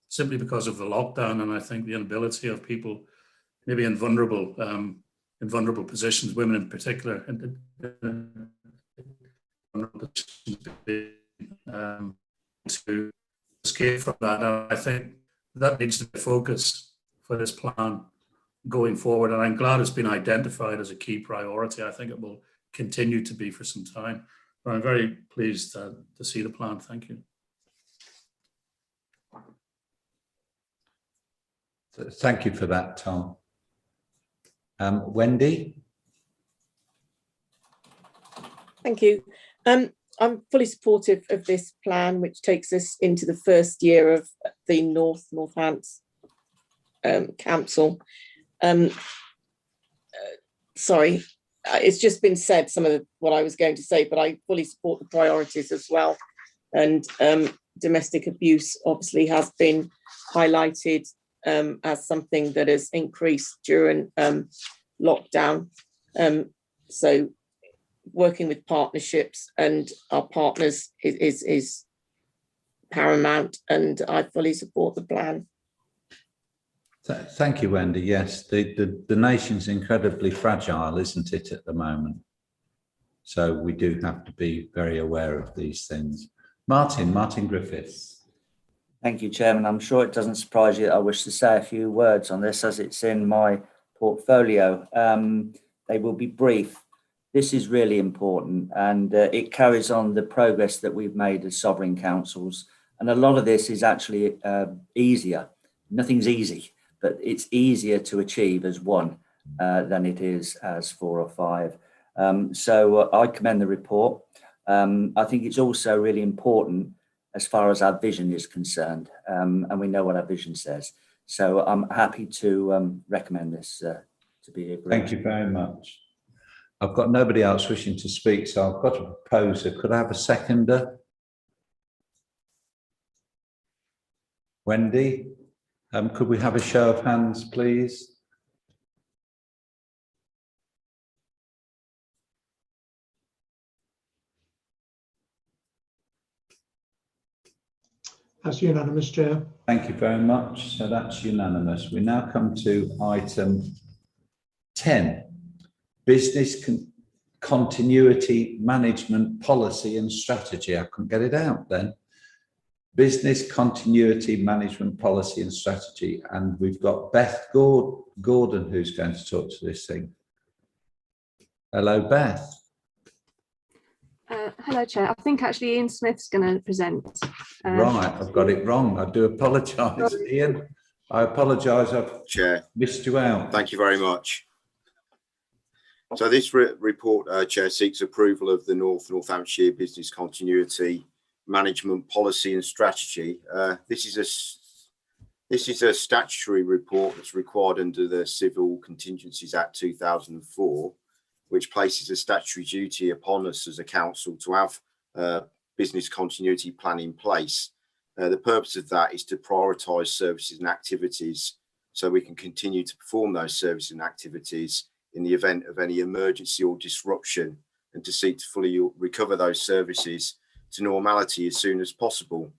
Speaker 5: simply because of the lockdown, and I think the inability of people, maybe in vulnerable positions, women in particular, to escape from that. And I think that needs to be a focus for this plan going forward. And I'm glad it's been identified as a key priority. I think it will continue to be for some time. But I'm very pleased to see the plan. Thank you.
Speaker 2: Thank you for that, Tom. Wendy?
Speaker 17: Thank you. I'm fully supportive of this plan, which takes us into the first year of the Northants Council. Sorry, it's just been said, some of what I was going to say, but I fully support the priorities as well. And domestic abuse obviously has been highlighted as something that has increased during lockdown. So working with partnerships and our partners is paramount, and I fully support the plan.
Speaker 2: Thank you, Wendy. Yes, the nation's incredibly fragile, isn't it, at the moment? So we do have to be very aware of these things. Martin Griffiths.
Speaker 11: Thank you, Chairman. I'm sure it doesn't surprise you that I wish to say a few words on this, as it's in my portfolio. They will be brief. This is really important, and it carries on the progress that we've made as sovereign councils. And a lot of this is actually easier. Nothing's easy, but it's easier to achieve as one than it is as 4 or 5. So I commend the report. I think it's also really important as far as our vision is concerned, and we know what our vision says. So I'm happy to recommend this to be agreed.
Speaker 2: Thank you very much. I've got nobody else wishing to speak, so I've got a proposer. Could I have a seconder? Wendy, could we have a show of hands, please?
Speaker 1: That's unanimous, Chair.
Speaker 2: Thank you very much. So that's unanimous. We now come to item 10, business continuity management policy and strategy. I couldn't get it out then. Business continuity management policy and strategy. And we've got Beth Gordon who's going to talk to this thing. Hello, Beth.
Speaker 18: Hello, Chair. I think actually Ian Smith's going to present.
Speaker 2: Right, I've got it wrong. I do apologise, Ian. I apologise, I've missed you out.
Speaker 19: Thank you very much. So this report, Chair, seeks approval of the Northamptonshire Business Continuity Management Policy and Strategy. This is a statutory report that's required under the Civil Contingencies Act 2004, which places a statutory duty upon us as a council to have a business continuity plan in place. The purpose of that is to prioritise services and activities so we can continue to perform those services and activities in the event of any emergency or disruption, and to seek to fully recover those services to normality as soon as possible.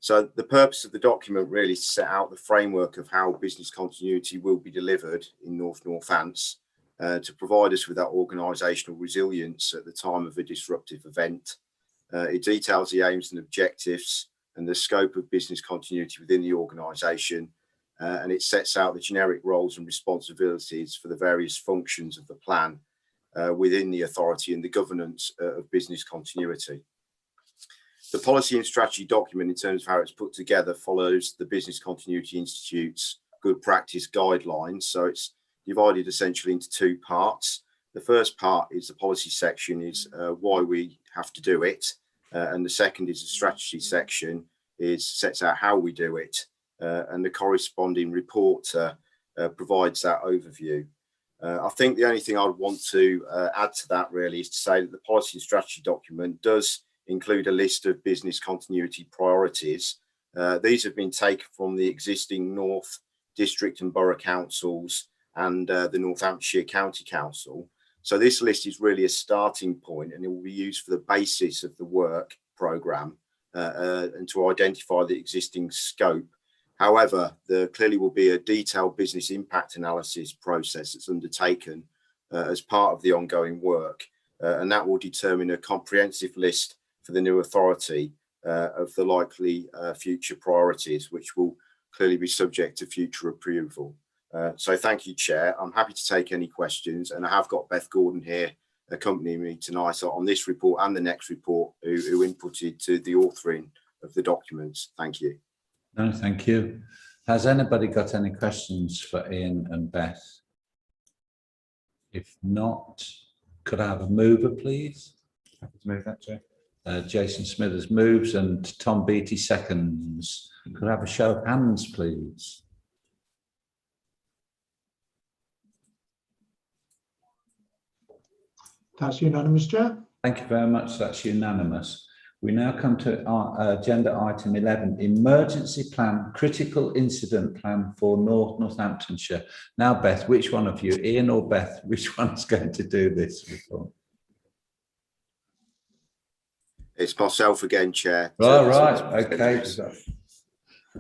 Speaker 19: So the purpose of the document really is to set out the framework of how business continuity will be delivered in North Northants, to provide us with that organisational resilience at the time of a disruptive event. It details the aims and objectives and the scope of business continuity within the organisation, and it sets out the generic roles and responsibilities for the various functions of the plan within the authority and the governance of business continuity. The policy and strategy document, in terms of how it's put together, follows the Business Continuity Institute's good practice guidelines. So it's divided essentially into 2 parts. The first part is the policy section, is why we have to do it, and the second is the strategy section, is sets out how we do it, and the corresponding report provides that overview. I think the only thing I'd want to add to that really is to say that the policy and strategy document does include a list of business continuity priorities. These have been taken from the existing North District and Borough Councils and the Northamptonshire County Council. So this list is really a starting point, and it will be used for the basis of the work programme and to identify the existing scope. However, there clearly will be a detailed business impact analysis process that's undertaken as part of the ongoing work, and that will determine a comprehensive list for the new authority of the likely future priorities, which will clearly be subject to future approval. So thank you, Chair. I'm happy to take any questions, and I have got Beth Gordon here accompanying me tonight on this report and the next report, who inputted to the authoring of the documents. Thank you.
Speaker 2: No, thank you. Has anybody got any questions for Ian and Beth? If not, could I have a mover, please?
Speaker 8: Happy to move that, Chair.
Speaker 2: Jason Smithers moves and Tom Beattie seconds. Could I have a show of hands, please?
Speaker 1: That's unanimous, Chair.
Speaker 2: Thank you very much. That's unanimous. We now come to our agenda item 11, emergency plan, critical incident plan for Northamptonshire. Now, Beth, which one of you, Ian or Beth, which one's going to do this report?
Speaker 19: It's myself again, Chair.
Speaker 2: Oh, right, okay.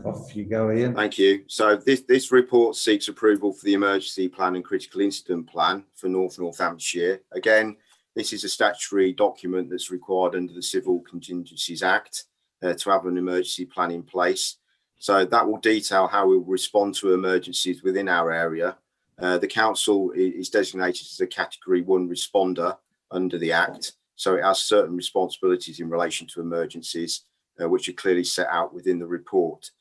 Speaker 2: Off you go, Ian.
Speaker 19: Thank you. So this report seeks approval for the emergency plan and critical incident plan for Northamptonshire. Again, this is a statutory document that's required under the Civil Contingencies Act to have an emergency plan in place. So that will detail how we will respond to emergencies within our area. The council is designated as a Category 1 responder under the Act. So it has certain responsibilities in relation to emergencies, which are clearly set out within the report.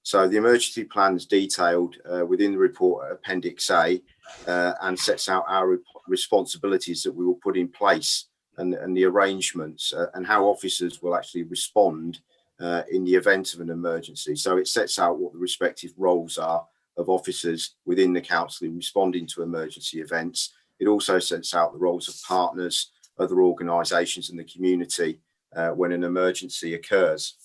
Speaker 19: So the emergency plan is detailed within the report at Appendix A and sets out our responsibilities that we will put in place and the arrangements and how officers will actually respond in the event of an emergency. So it sets out what the respective roles are of officers within the council in responding to emergency events. It also sets out the roles of partners, other organisations in the community when an emergency occurs.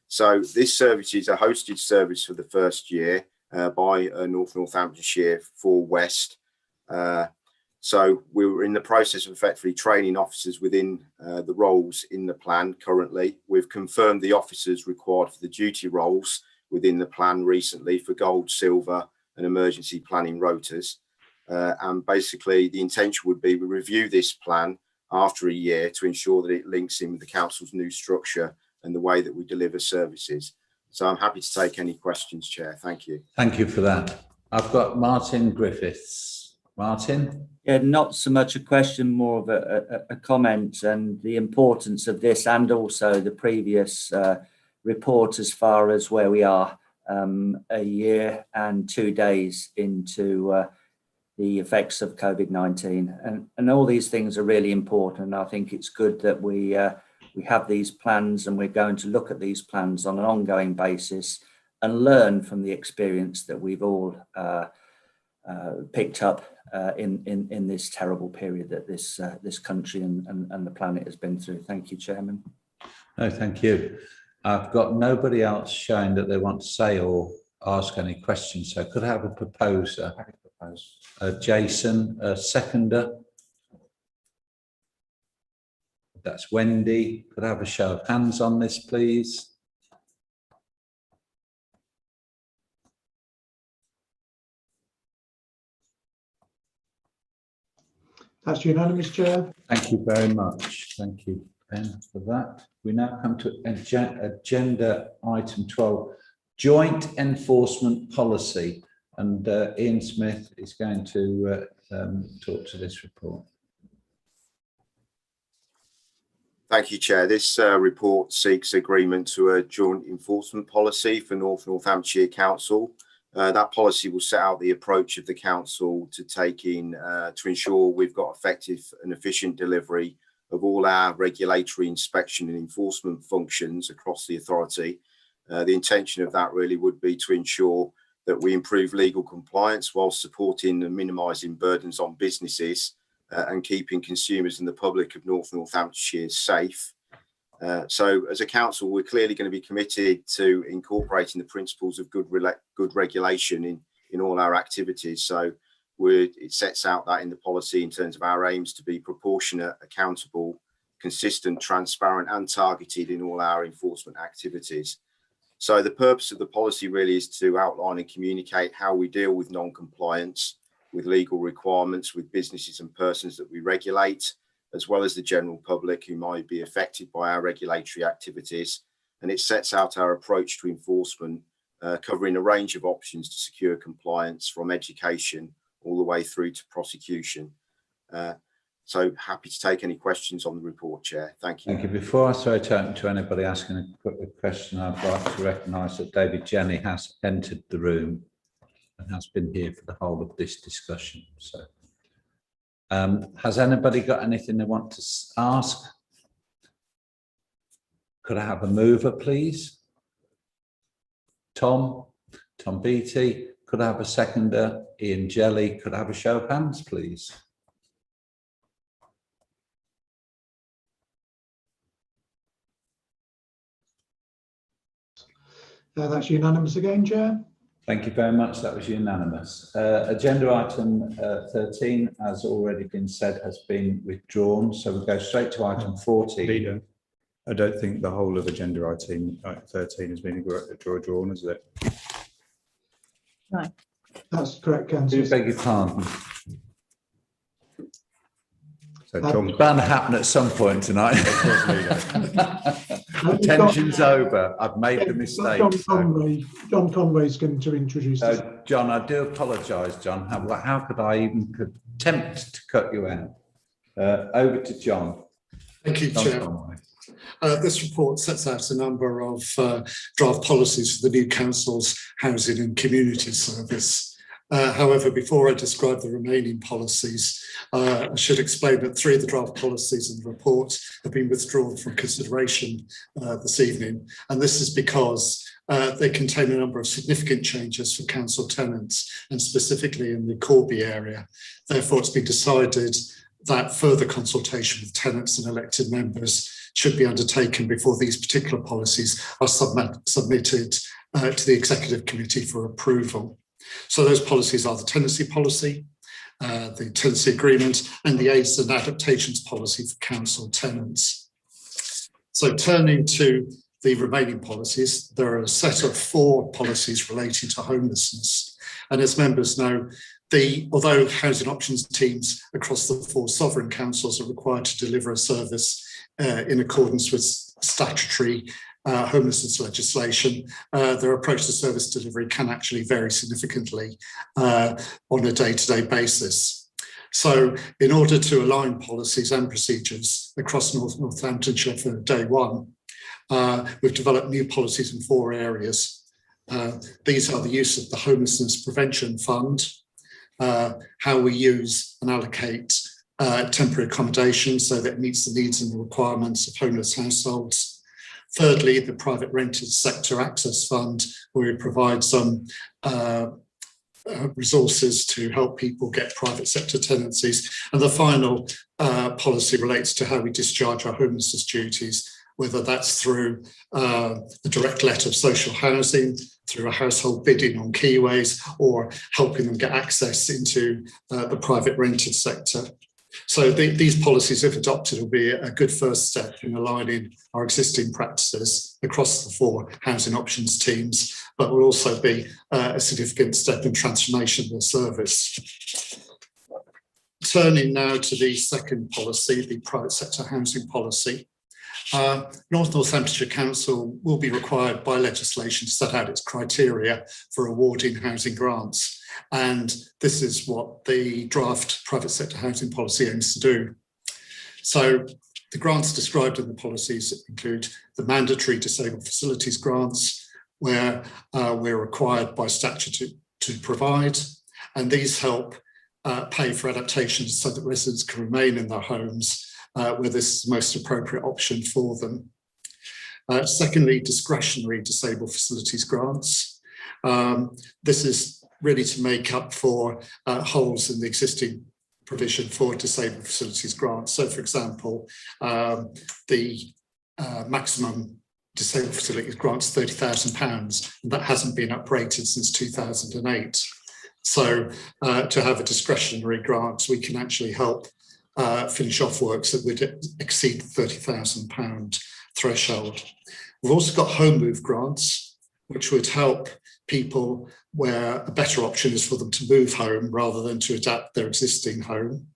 Speaker 19: So this service is a hosted service for the first year by Northamptonshire 4 West. So we're in the process of effectively training officers within the roles in the plan currently. We've confirmed the officers required for the duty roles within the plan recently for gold, silver and emergency planning rotas. And basically the intention would be we review this plan after a year to ensure that it links in with the council's new structure and the way that we deliver services. So I'm happy to take any questions, Chair. Thank you.
Speaker 2: Thank you for that. I've got Martin Griffiths. Martin?
Speaker 11: Yeah, not so much a question, more of a comment, and the importance of this and also the previous report as far as where we are a year and 2 days into the effects of COVID-19. And all these things are really important. I think it's good that we have these plans, and we're going to look at these plans on an ongoing basis and learn from the experience that we've all picked up in this terrible period that this country and the planet has been through. Thank you, Chairman.
Speaker 2: No, thank you. I've got nobody else showing that they want to say or ask any questions. So could I have a proposer? Jason, a seconder. That's Wendy. Could I have a show of hands on this, please?
Speaker 1: That's unanimous, Chair.
Speaker 2: Thank you very much. Thank you, Ben, for that. We now come to agenda item 12, joint enforcement policy. And Ian Smith is going to talk to this report.
Speaker 19: Thank you, Chair. This report seeks agreement to a joint enforcement policy for Northamptonshire Council. That policy will set out the approach of the council to taking to ensure we've got effective and efficient delivery of all our regulatory inspection and enforcement functions across the authority. The intention of that really would be to ensure that we improve legal compliance while supporting and minimising burdens on businesses and keeping consumers and the public of Northamptonshire safe. So as a council, we're clearly going to be committed to incorporating the principles of good regulation in all our activities. So it sets out that in the policy in terms of our aims to be proportionate, accountable, consistent, transparent and targeted in all our enforcement activities. So the purpose of the policy really is to outline and communicate how we deal with non-compliance with legal requirements with businesses and persons that we regulate, as well as the general public who might be affected by our regulatory activities. And it sets out our approach to enforcement, covering a range of options to secure compliance from education all the way through to prosecution. So happy to take any questions on the report, Chair. Thank you.
Speaker 2: Thank you. Before I throw it open to anybody asking a question, I'd like to recognise that David Jenny has entered the room and has been here for the whole of this discussion. So, has anybody got anything they want to ask? Could I have a mover, please? Tom Beattie. Could I have a seconder? Ian Jelly. Could I have a show of hands, please?
Speaker 1: That's unanimous again, Chair.
Speaker 2: Thank you very much. That was unanimous. Agenda item 13, as already been said, has been withdrawn. So we go straight to item 14.
Speaker 3: Leader, I don't think the whole of agenda item 13 has been withdrawn, is it?
Speaker 12: No.
Speaker 1: That's correct, Councillor.
Speaker 2: Do beg your pardon.
Speaker 3: So John,
Speaker 2: it's bound to happen at some point tonight. Tension's over. I've made the mistake.
Speaker 1: John Conway's going to introduce us.
Speaker 2: John, I do apologise, John. How could I even attempt to cut you out? Over to John.
Speaker 20: Thank you, Chair. This report sets out a number of draft policies for the new council's housing and community service. However, before I describe the remaining policies, I should explain that 3 of the draft policies in the report have been withdrawn from consideration this evening. And this is because they contain a number of significant changes for council tenants, and specifically in the Corby area. Therefore, it's been decided that further consultation with tenants and elected members should be undertaken before these particular policies are submitted to the Executive Committee for approval. So those policies are the tenancy policy, the tenancy agreement, and the aids and adaptations policy for council tenants. So turning to the remaining policies, there are a set of 4 policies relating to homelessness. And as members know, although housing options teams across the 4 sovereign councils are required to deliver a service in accordance with statutory homelessness legislation, their approach to service delivery can actually vary significantly on a day-to-day basis. So in order to align policies and procedures across Northamptonshire for day one, we've developed new policies in 4 areas. These are the use of the Homelessness Prevention Fund, how we use and allocate temporary accommodation so that it meets the needs and the requirements of homeless households. Thirdly, the Private Rented Sector Access Fund, where we provide some resources to help people get private sector tenancies. And the final policy relates to how we discharge our homelessness duties, whether that's through a direct let of social housing, through a household bidding on keyways, or helping them get access into the private rented sector. So these policies, if adopted, will be a good first step in aligning our existing practices across the 4 housing options teams, but will also be a significant step in transformation of the service. Turning now to the second policy, the private sector housing policy. Northamptonshire Council will be required by legislation to set out its criteria for awarding housing grants. And this is what the draft private sector housing policy aims to do. So the grants described in the policies include the mandatory disabled facilities grants, where we're required by statute to provide. And these help pay for adaptations so that residents can remain in their homes where this is the most appropriate option for them. Secondly, discretionary disabled facilities grants. This is really to make up for holes in the existing provision for disabled facilities grants. So, for example, the maximum disabled facilities grants £30,000, and that hasn't been uprated since 2008. So, to have a discretionary grant, we can actually help finish off works that would exceed the £30,000 threshold. We've also got home move grants, which would help people where a better option is for them to move home rather than to adapt their existing home.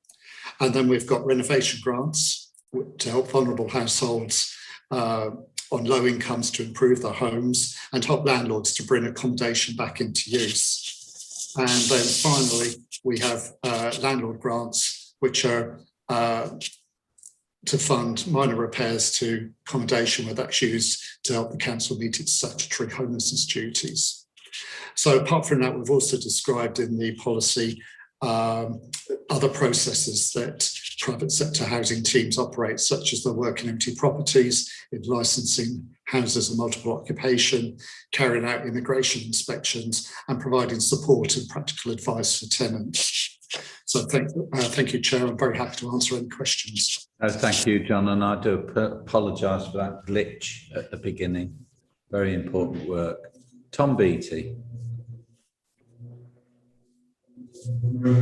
Speaker 20: And then we've got renovation grants to help vulnerable households on low incomes to improve their homes and help landlords to bring accommodation back into use. And then finally, we have landlord grants, which are to fund minor repairs to accommodation where that's used to help the council meet its statutory homelessness duties. So apart from that, we've also described in the policy other processes that private sector housing teams operate, such as the work in empty properties, in licensing houses of multiple occupation, carrying out immigration inspections, and providing support and practical advice for tenants. So thank you, Chair. I'm very happy to answer any questions.
Speaker 2: Thank you, John, and I do apologise for that glitch at the beginning. Very important work. Tom Beattie.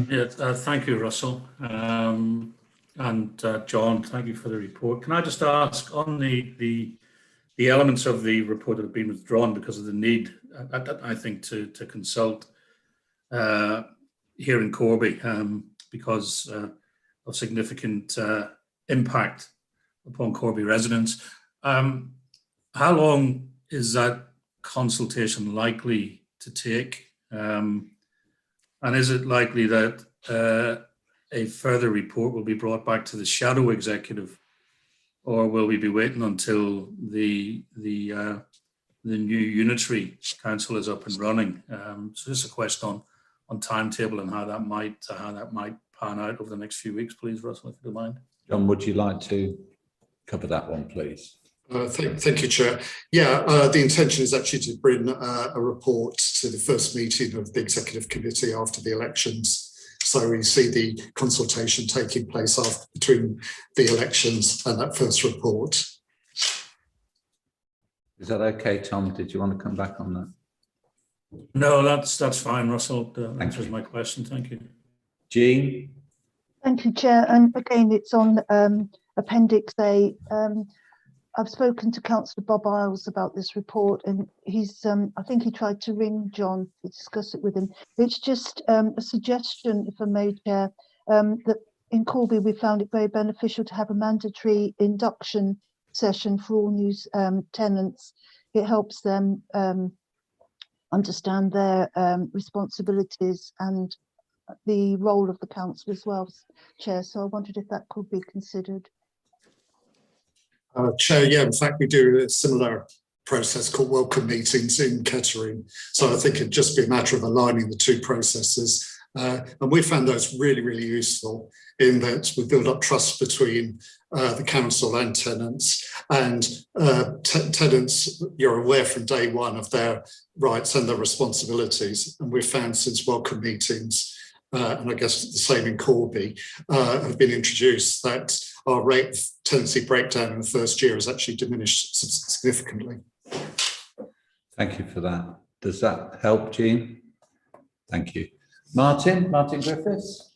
Speaker 5: Yeah, thank you, Russell. And John, thank you for the report. Can I just ask on the elements of the report that have been withdrawn because of the need, I think, to consult here in Corby because of significant impact upon Corby residents. How long is that consultation likely to take? And is it likely that a further report will be brought back to the shadow executive, or will we be waiting until the new unitary council is up and running? So just a question on timetable and how that might pan out over the next few weeks, please, Russell, if you don't mind.
Speaker 2: John, would you like to cover that one, please?
Speaker 20: Thank you, Chair. Yeah, the intention is actually to bring a report to the first meeting of the Executive Committee after the elections. So we see the consultation taking place between the elections and that first report.
Speaker 2: Is that okay, Tom? Did you want to come back on that?
Speaker 5: No, that's fine, Russell. Answers my question. Thank you.
Speaker 2: Jean?
Speaker 14: Thank you, Chair. And again, it's on Appendix A. I've spoken to Councillor Bob Isles about this report, and he's, I think he tried to ring John to discuss it with him. It's just a suggestion, if I may, Chair, that in Corby we found it very beneficial to have a mandatory induction session for all new tenants. It helps them understand their responsibilities and the role of the council as well, Chair. So I wondered if that could be considered.
Speaker 20: Chair, yeah, in fact, we do a similar process called welcome meetings in Kettering. So I think it'd just be a matter of aligning the two processes. And we found those really, really useful in that we build up trust between the council and tenants. And tenants, you're aware from day one of their rights and their responsibilities. And we've found since welcome meetings, and I guess the same in Corby, have been introduced, that our rate of tenancy breakdown in the first year has actually diminished significantly.
Speaker 2: Thank you for that. Does that help, Jean? Thank you. Martin Griffiths?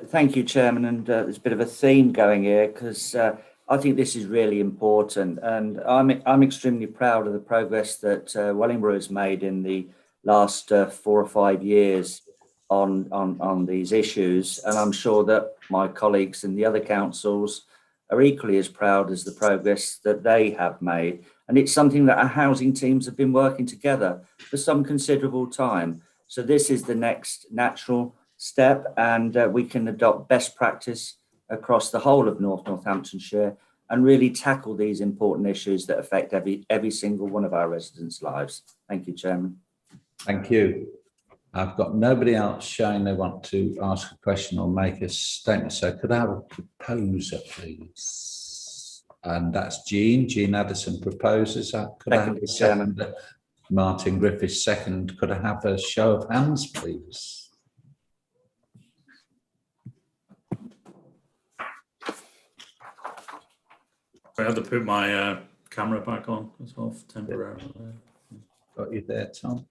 Speaker 11: Thank you, Chairman. And there's a bit of a theme going here, because I think this is really important. And I'm extremely proud of the progress that Wellingborough has made in the last 4 or 5 years on these issues, and I'm sure that my colleagues in the other councils are equally as proud as the progress that they have made. And it's something that our housing teams have been working together for some considerable time. So this is the next natural step, and we can adopt best practice across the whole of Northamptonshire and really tackle these important issues that affect every single one of our residents' lives. Thank you, Chairman.
Speaker 2: Thank you. I've got nobody else showing they want to ask a question or make a statement. So could I have a proposer, please? And that's Jean. Jean Addison proposes. Could I have a second? Martin Griffiths second. Could I have a show of hands, please?
Speaker 5: I have to put my camera back on. It's off temporarily.
Speaker 2: Got you there, Tom.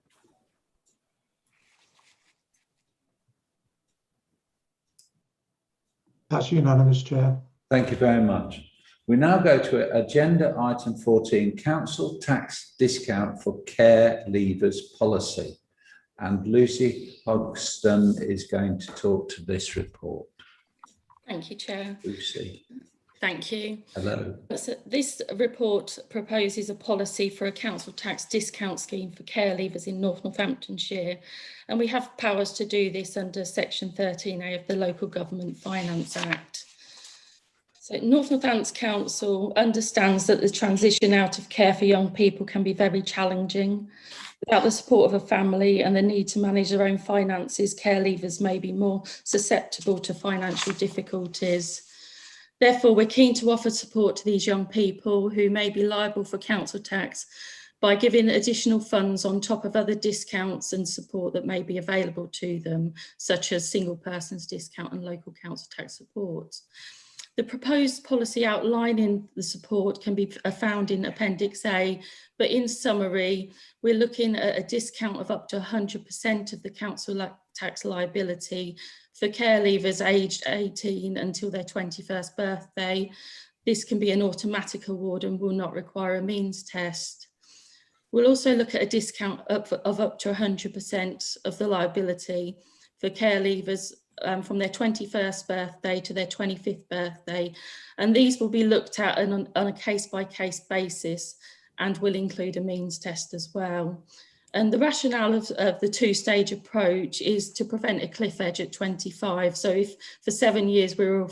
Speaker 1: That's unanimous, Chair.
Speaker 2: Thank you very much. We now go to agenda item 14, council tax discount for care leavers policy. And Lucy Hogston is going to talk to this report.
Speaker 21: Thank you, Chair.
Speaker 2: Lucy.
Speaker 21: Thank you.
Speaker 2: Hello.
Speaker 21: So this report proposes a policy for a council tax discount scheme for care leavers in Northamptonshire, and we have powers to do this under Section 13A of the Local Government Finance Act. So Northampton Council understands that the transition out of care for young people can be very challenging. Without the support of a family and the need to manage their own finances, care leavers may be more susceptible to financial difficulties. Therefore, we're keen to offer support to these young people who may be liable for council tax by giving additional funds on top of other discounts and support that may be available to them, such as single persons discount and local council tax support. The proposed policy outlining the support can be found in Appendix A, but in summary, we're looking at a discount of up to 100% of the council tax liability for care leavers aged 18 until their 21st birthday. This can be an automatic award and will not require a means test. We'll also look at a discount of up to 100% of the liability for care leavers from their 21st birthday to their 25th birthday. And these will be looked at on a case-by-case basis and will include a means test as well. And the rationale of the two-stage approach is to prevent a cliff edge at 25. So if for 7 years we were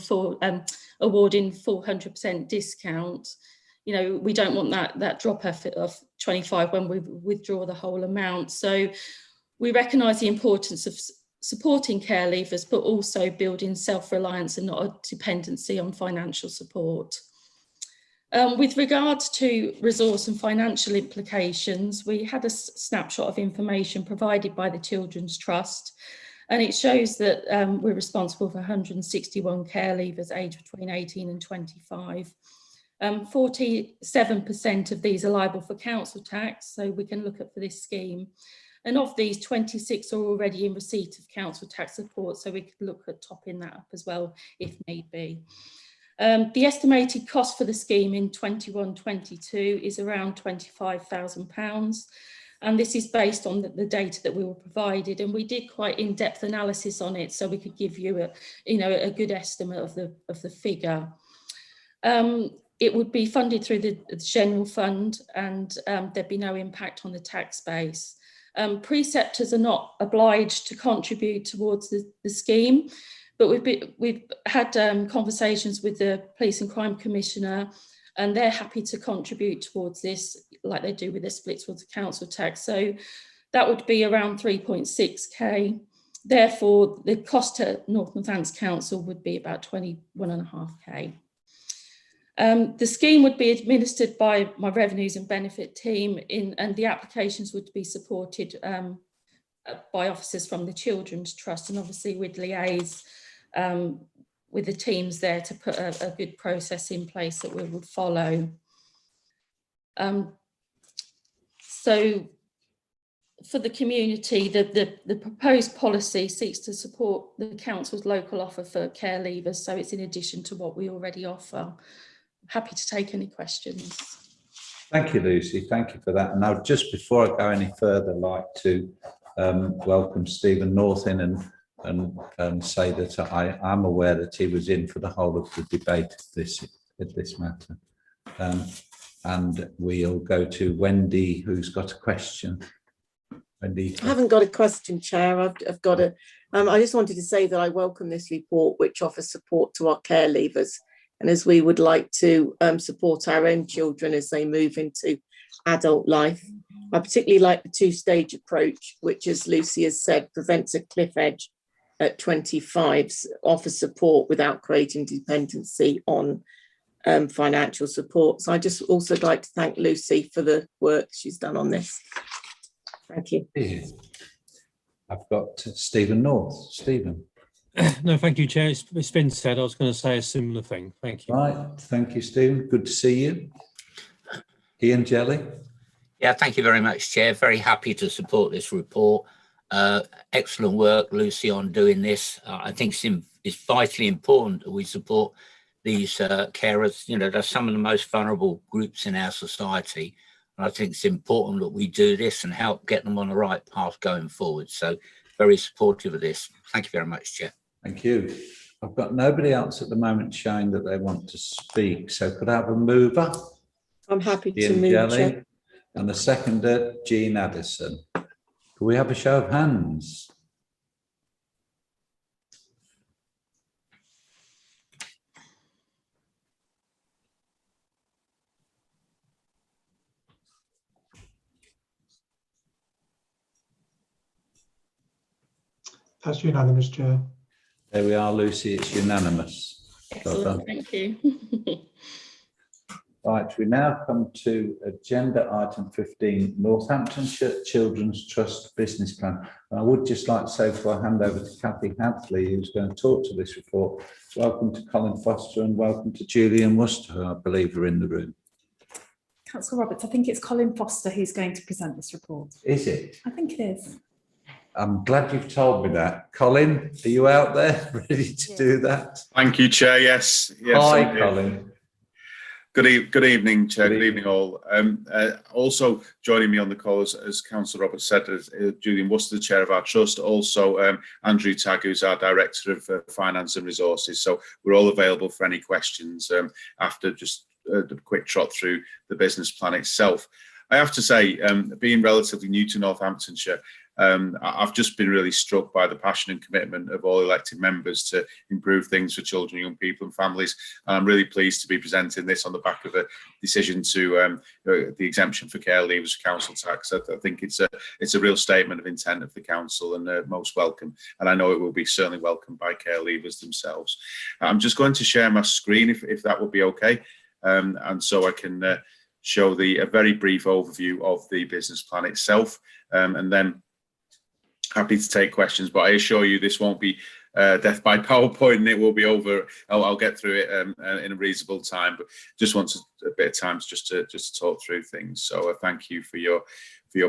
Speaker 21: awarding full 100% discount, you know, we don't want that drop off of 25 when we withdraw the whole amount. So we recognise the importance of supporting care leavers, but also building self-reliance and not a dependency on financial support. With regards to resource and financial implications, we had a snapshot of information provided by the Children's Trust, and it shows that we're responsible for 161 care leavers aged between 18 and 25. 47% of these are liable for council tax, so we can look at for this scheme. And of these, 26 are already in receipt of council tax support, so we could look at topping that up as well if need be. The estimated cost for the scheme in 21-22 is around £25,000, and this is based on the data that we were provided, and we did quite in-depth analysis on it, so we could give you a good estimate of the figure. It would be funded through the general fund, and there'd be no impact on the tax base. Preceptors are not obliged to contribute towards the scheme, but we've had conversations with the Police and Crime Commissioner, and they're happy to contribute towards this, like they do with their split towards the council tax. So that would be around 3.6k. Therefore, the cost to North Northants Council would be about 21.5k. The scheme would be administered by my Revenues and Benefit team, and the applications would be supported by officers from the Children's Trust, and obviously we'd liaise with the teams there to put a good process in place that we would follow. So for the community, the proposed policy seeks to support the council's local offer for care leavers, so it's in addition to what we already offer. Happy to take any questions.
Speaker 2: Thank you, Lucy. Thank you for that. And now, just before I go any further, I'd like to welcome Stephen North in and say that I am aware that he was in for the whole of the debate of this matter. And we'll go to Wendy, who's got a question. Wendy.
Speaker 17: I haven't got a question, Chair. I've got a. I just wanted to say that I welcome this report, which offers support to our care leavers. And as we would like to support our own children as they move into adult life, I particularly like the two-stage approach, which, as Lucy has said, prevents a cliff edge at 25, offers support without creating dependency on financial support. So I just also like to thank Lucy for the work she's done on this. Thank you.
Speaker 2: I've got Stephen North. Stephen.
Speaker 4: No, thank you, Chair. It's been said. I was going to say a similar thing. Thank you.
Speaker 2: Right. Thank you, Stephen. Good to see you. Ian Jelly.
Speaker 15: Yeah, thank you very much, Chair. Very happy to support this report. Excellent work, Lucy, on doing this. I think it's vitally important that we support these carers. You know, they're some of the most vulnerable groups in our society. And I think it's important that we do this and help get them on the right path going forward. So very supportive of this. Thank you very much, Chair.
Speaker 2: Thank you. I've got nobody else at the moment showing that they want to speak. So could I have a mover?
Speaker 17: I'm happy to
Speaker 2: Ian
Speaker 17: move,
Speaker 2: Jelly,
Speaker 17: Chair.
Speaker 2: and a seconder, Jean Addison. Can we have a show of hands?
Speaker 1: That's unanimous, Chair.
Speaker 2: There we are, Lucy. It's unanimous.
Speaker 21: Excellent,
Speaker 2: Well done.
Speaker 21: thank you.
Speaker 2: Right, we now come to agenda item 15, Northamptonshire Children's Trust Business Plan. And I would just like to say before I hand over to Kathy Hadley, who's going to talk to this report, welcome to Colin Foster and welcome to Julian Worcester, who I believe are in the room.
Speaker 22: Councillor Roberts, I think it's Colin Foster who's going to present this report.
Speaker 2: Is it?
Speaker 22: I think it is.
Speaker 2: I'm glad you've told me that. Colin, are you out there ready to do that?
Speaker 23: Thank you, Chair. Yes.
Speaker 2: Hi,
Speaker 23: I'm here.
Speaker 2: Colin.
Speaker 23: Good evening, Chair. Good evening, all. Also joining me on the call, as Councillor Roberts said, is Julian Worcester, the Chair of our Trust. Also, Andrew Tagg, who's our Director of Finance and Resources. So we're all available for any questions after just a quick trot through the business plan itself. I have to say, being relatively new to Northamptonshire, I've just been really struck by the passion and commitment of all elected members to improve things for children, young people and families. And I'm really pleased to be presenting this on the back of a decision to the exemption for care leavers for council tax. I think it's a real statement of intent of the council, and most welcome. And I know it will be certainly welcomed by care leavers themselves. I'm just going to share my screen if that would be okay. And so I can show a very brief overview of the business plan itself, and then happy to take questions, but I assure you this won't be death by PowerPoint, and it will be over. I'll get through it in a reasonable time, but just wanted a bit of time just to talk through things. So thank you for your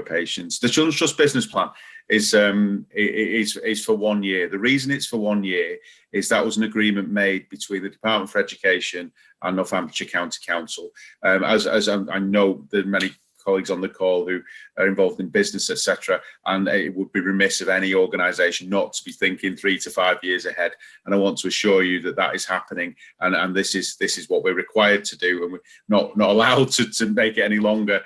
Speaker 23: patience. The Children's Trust business plan is for 1 year. The reason it's for 1 year is that was an agreement made between the Department for Education and Northamptonshire County Council. As I know there are many colleagues on the call who are involved in business, etc., and it would be remiss of any organisation not to be thinking 3 to 5 years ahead. And I want to assure you that that is happening, and this is what we're required to do, and we're not allowed to make it any longer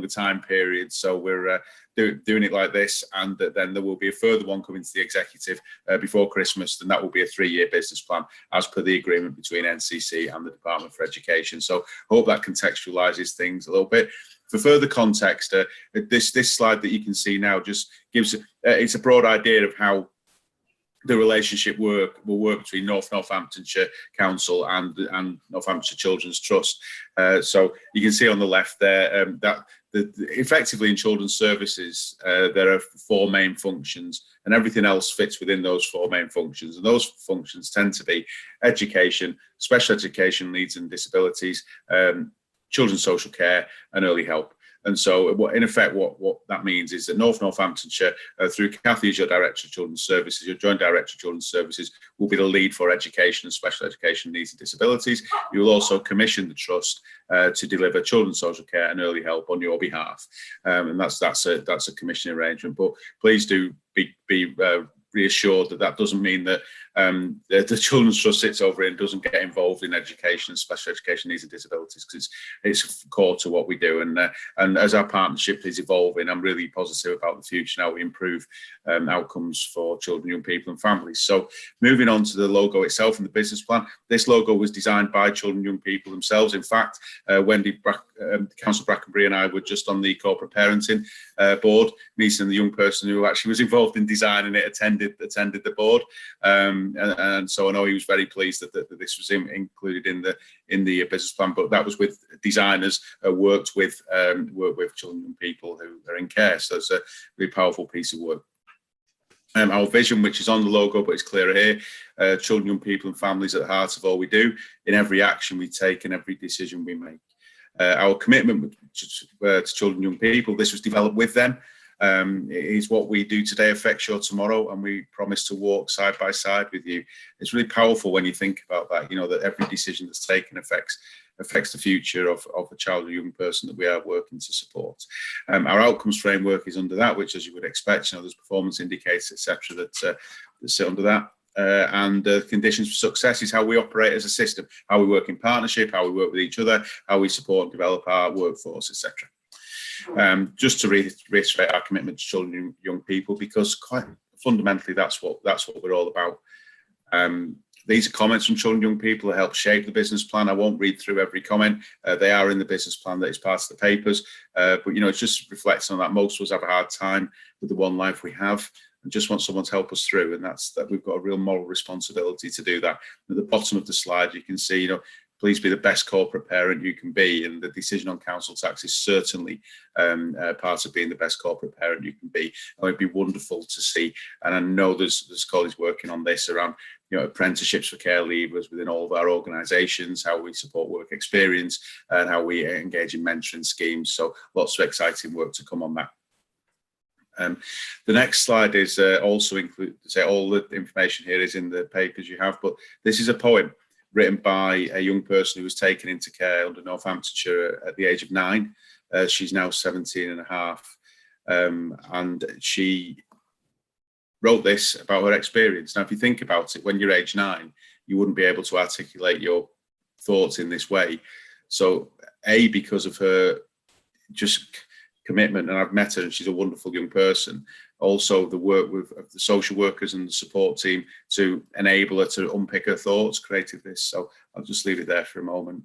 Speaker 23: time period. So we're doing it like this, and then there will be a further one coming to the executive before Christmas, and that will be a 3-year business plan as per the agreement between NCC and the Department for Education. So I hope that contextualises things a little bit. For further context, this slide that you can see now just gives it's a broad idea of how the relationship will work between Northamptonshire Council and Northamptonshire Children's Trust. So you can see on the left there that effectively in children's services there are 4 main functions, and everything else fits within those 4 main functions. And those functions tend to be education, special education needs and disabilities, children's social care, and early help. And so in effect, what that means is that Northamptonshire, through Cathy as your Director of Children's Services, your Joint Director of Children's Services, will be the lead for education and special education needs and disabilities. You will also commission the Trust to deliver children's social care and early help on your behalf. And that's a commission arrangement. But please do be reassured that doesn't mean that the Children's Trust sits over it and doesn't get involved in education and special education needs and disabilities, because it's core to what we do. And as our partnership is evolving, I'm really positive about the future, how we improve outcomes for children, young people and families. So moving on to the logo itself and the business plan, this logo was designed by children, young people themselves. In fact, Councillor Brackenbury and I were just on the corporate parenting board, meeting the young person who actually was involved in designing it, attended the board. And so I know he was very pleased that this was included in the business plan, but that was with designers worked with children and people who are in care. So it's a really powerful piece of work. Our vision, which is on the logo but it's clearer here, children, young people and families at the heart of all we do, in every action we take and every decision we make. Our commitment to children, young people, this was developed with them. Is what we do today affects your tomorrow, and we promise to walk side by side with you. It's really powerful when you think about that, that every decision that's taken affects the future of the child or young person that we are working to support. Our outcomes framework is under that, which, as you would expect, there's performance indicators, etc., that sit under that. And the conditions for success is how we operate as a system, how we work in partnership, how we work with each other, how we support and develop our workforce, etc. Just to reiterate our commitment to children and young people, because quite fundamentally that's what we're all about. These are comments from children and young people that help shape the business plan. I won't read through every comment. They are in the business plan that is part of the papers. But it's just reflecting on that. Most of us have a hard time with the one life we have and just want someone to help us through. And that's that we've got a real moral responsibility to do that. At the bottom of the slide, you can see, please be the best corporate parent you can be. And the decision on council tax is certainly part of being the best corporate parent you can be. And it'd be wonderful to see. And I know there's colleagues working on this around, apprenticeships for care leavers within all of our organisations, how we support work experience and how we engage in mentoring schemes. So lots of exciting work to come on that. The next slide is also include, all the information here is in the papers you have, but this is a poem written by a young person who was taken into care under Northamptonshire at the age of 9. She's now 17 and a half. And she wrote this about her experience. Now, if you think about it, when you're age 9, you wouldn't be able to articulate your thoughts in this way. So, because of her just commitment, and I've met her and she's a wonderful young person. Also the work with of the social workers and the support team to enable her to unpick her thoughts, created this. So I'll just leave it there for a moment.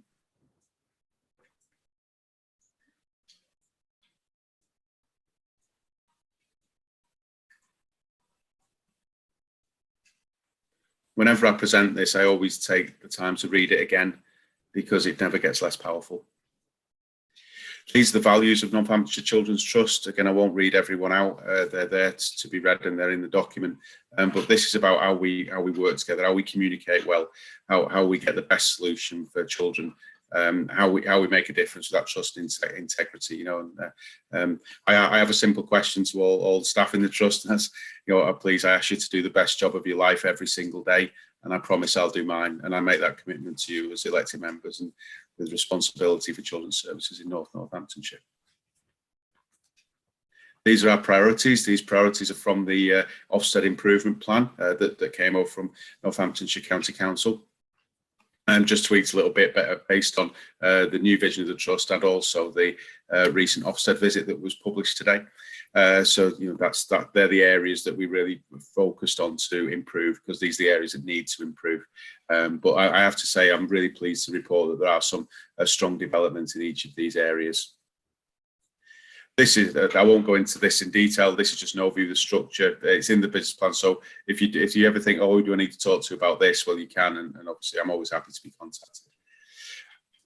Speaker 23: Whenever I present this, I always take the time to read it again because it never gets less powerful. These are the values of Northamptonshire Children's Trust. Again, I won't read everyone out. They're there to be read and they're in the document. But this is about how we work together, how we communicate well, how we get the best solution for children, how we make a difference with that trust integrity. You know, and I have a simple question to all the staff in the trust. That's, you know, please, I ask you to do the best job of your life every single day, and I promise I'll do mine. And I make that commitment to you as elected members and with responsibility for children's services in Northamptonshire. These are our priorities. These priorities are from the Ofsted improvement plan that came over from Northamptonshire County Council, and just tweaked a little bit better based on the new vision of the trust and also the recent Ofsted visit that was published today. So, you know, they're the areas that we really focused on to improve, because these are the areas that need to improve. But I have to say, I'm really pleased to report that there are some strong developments in each of these areas. This is, I won't go into this in detail. This is just an overview of the structure. It's in the business plan. So if you ever think, oh, do I need to talk to you about this? Well, you can, and obviously I'm always happy to be contacted.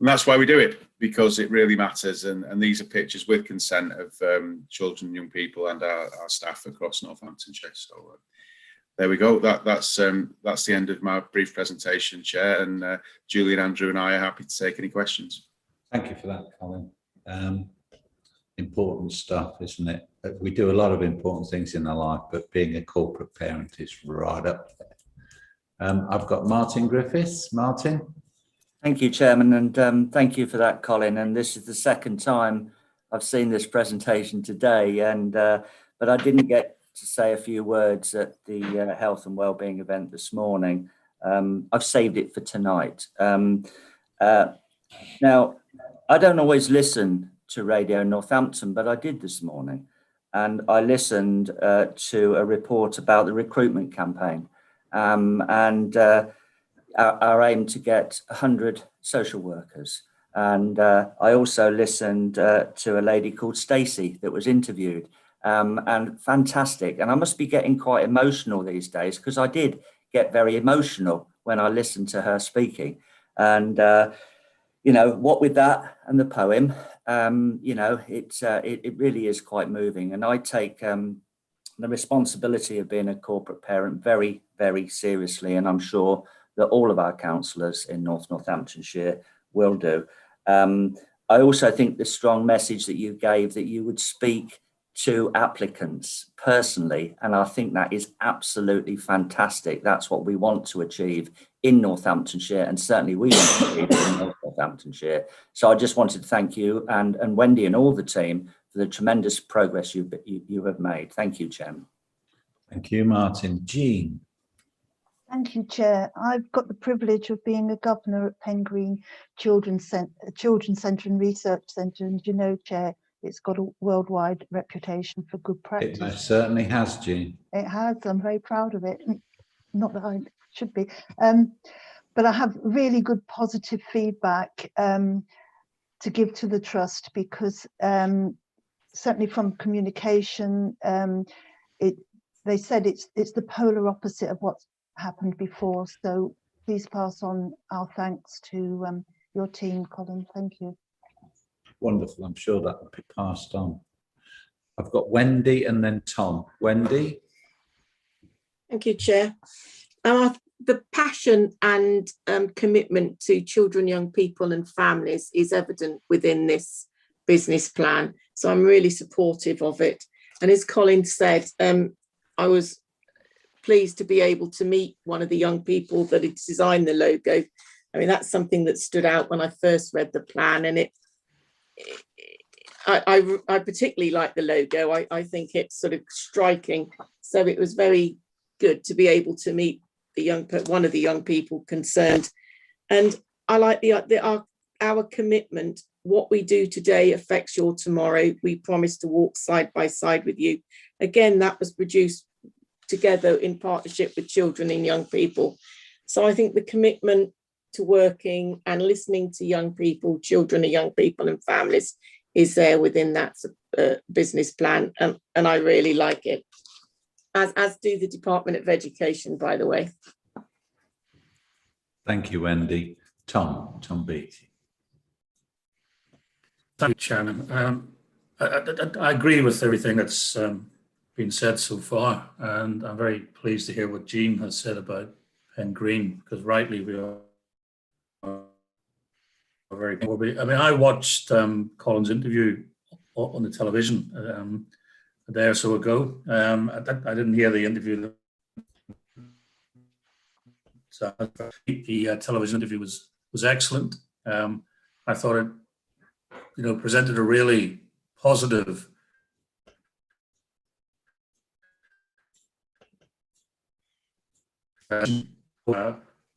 Speaker 23: And that's why we do it, because it really matters. And these are pictures with consent of children, young people, and our staff across Northamptonshire. So there we go. That's the end of my brief presentation, Chair. And Julie, Andrew, and I are happy to take any questions.
Speaker 2: Thank you for that, Colin. Important stuff, isn't it? We do a lot of important things in our life, but being a corporate parent is right up there. I've got Martin Griffiths. Martin.
Speaker 11: Thank you, Chairman, and thank you for that, Colin. And this is the second time I've seen this presentation today, and but I didn't get to say a few words at the health and wellbeing event this morning. I've saved it for tonight. Now, I don't always listen to Radio Northampton, but I did this morning, and I listened to a report about the recruitment campaign and our aim to get 100 social workers. And I also listened to a lady called Stacey that was interviewed, and fantastic. And I must be getting quite emotional these days, because I did get very emotional when I listened to her speaking. And you know, what with that and the poem, you know, it really is quite moving. And I take the responsibility of being a corporate parent very, very seriously. And I'm sure that all of our councillors in Northamptonshire will do. I also think the strong message that you gave, that you would speak to applicants personally, and I think that is absolutely fantastic. That's what we want to achieve in Northamptonshire, and certainly we want to achieve in Northamptonshire. So I just wanted to thank you and Wendy and all the team for the tremendous progress you have made. Thank you, Chairman.
Speaker 2: Thank you, Martin. Jean.
Speaker 14: Thank you, Chair. I've got the privilege of being a governor at Pen Green Children's Centre and Research Centre, and you know, Chair, it's got a worldwide reputation for good practice.
Speaker 2: It most certainly has, Jean.
Speaker 14: It has. I'm very proud of it. Not that I should be, but I have really good positive feedback to give to the trust, because certainly from communication, they said it's the polar opposite of what's happened before. So please pass on our thanks to your team, Colin. Thank you.
Speaker 2: Wonderful. I'm sure that will be passed on. I've got Wendy and then Tom. Wendy.
Speaker 17: Thank you, Chair. The passion and commitment to children, young people and families is evident within this business plan. So I'm really supportive of it. And as Colin said, I was pleased to be able to meet one of the young people that had designed the logo. I mean, that's something that stood out when I first read the plan, and I particularly like the logo. I think it's sort of striking. So it was very good to be able to meet one of the young people concerned. And I like our commitment what we do today affects your tomorrow. We promise to walk side by side with you. Again, that was produced together in partnership with children and young people. So I think the commitment to working and listening to young people, children and young people and families is there within that business plan. And I really like it, as do the Department of Education, by the way.
Speaker 2: Thank you, Wendy. Tom Beattie.
Speaker 5: Thank you, Chairman. I agree with everything that's been said so far, and I'm very pleased to hear what Jean has said about Pen Green, because rightly we are very poor. I mean, I watched Colin's interview on the television a day or so ago. I didn't hear the interview. So the television interview was excellent. I thought it, presented a really positive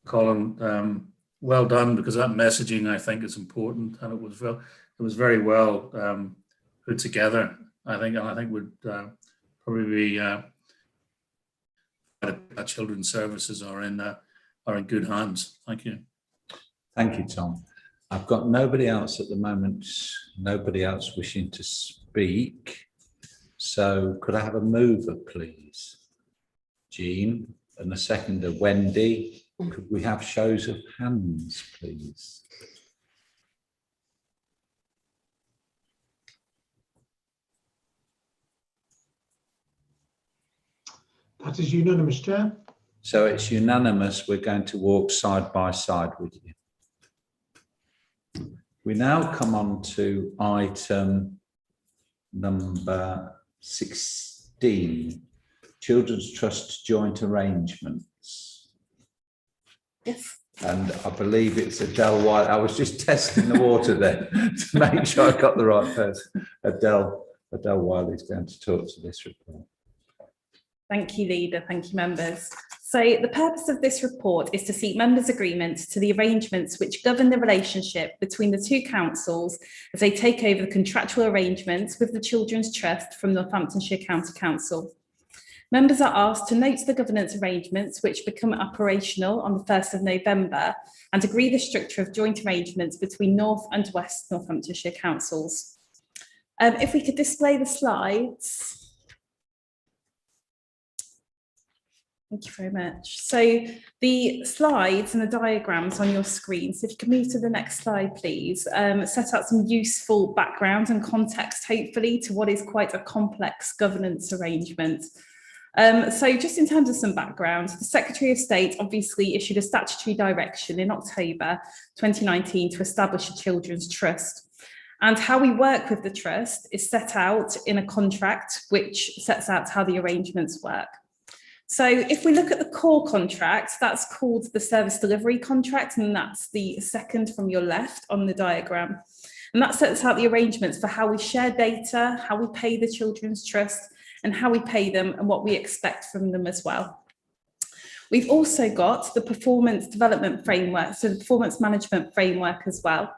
Speaker 5: Colin, well done, because that messaging, I think, is important, and it was very well put together, I think, and I think would probably be that children's services are in good hands. Thank you.
Speaker 2: Thank you, Tom. I've got nobody else at the moment, nobody else wishing to speak. So could I have a mover, please? Jean, and a seconder, Wendy. Could we have shows of hands, please?
Speaker 1: That is unanimous, Chair.
Speaker 2: So it's unanimous. We're going to walk side by side with you. We now come on to item number 16, Children's Trust Joint Arrangements.
Speaker 22: Yes.
Speaker 2: And I believe it's Adele Wiley. I was just testing the water there to make sure I got the right person. Adele Wiley is going to talk to this report.
Speaker 22: Thank you, Leader. Thank you, members. So the purpose of this report is to seek members' agreement to the arrangements which govern the relationship between the two councils as they take over the contractual arrangements with the Children's Trust from Northamptonshire County Council. Members are asked to note the governance arrangements which become operational on the 1st of November and agree the structure of joint arrangements between North and West Northamptonshire councils. If we could display the slides. Thank you very much. So the slides and the diagrams on your screen, so if you can move to the next slide, please, set out some useful background and context, hopefully, to what is quite a complex governance arrangement. So just in terms of some background, the Secretary of State obviously issued a statutory direction in October 2019 to establish a Children's Trust. And how we work with the Trust is set out in a contract which sets out how the arrangements work. So if we look at the core contract, that's called the service delivery contract, and that's the second from your left on the diagram. And that sets out the arrangements for how we share data, how we pay the Children's Trust, and how we pay them and what we expect from them as well. We've also got the performance development framework, so the performance management framework as well.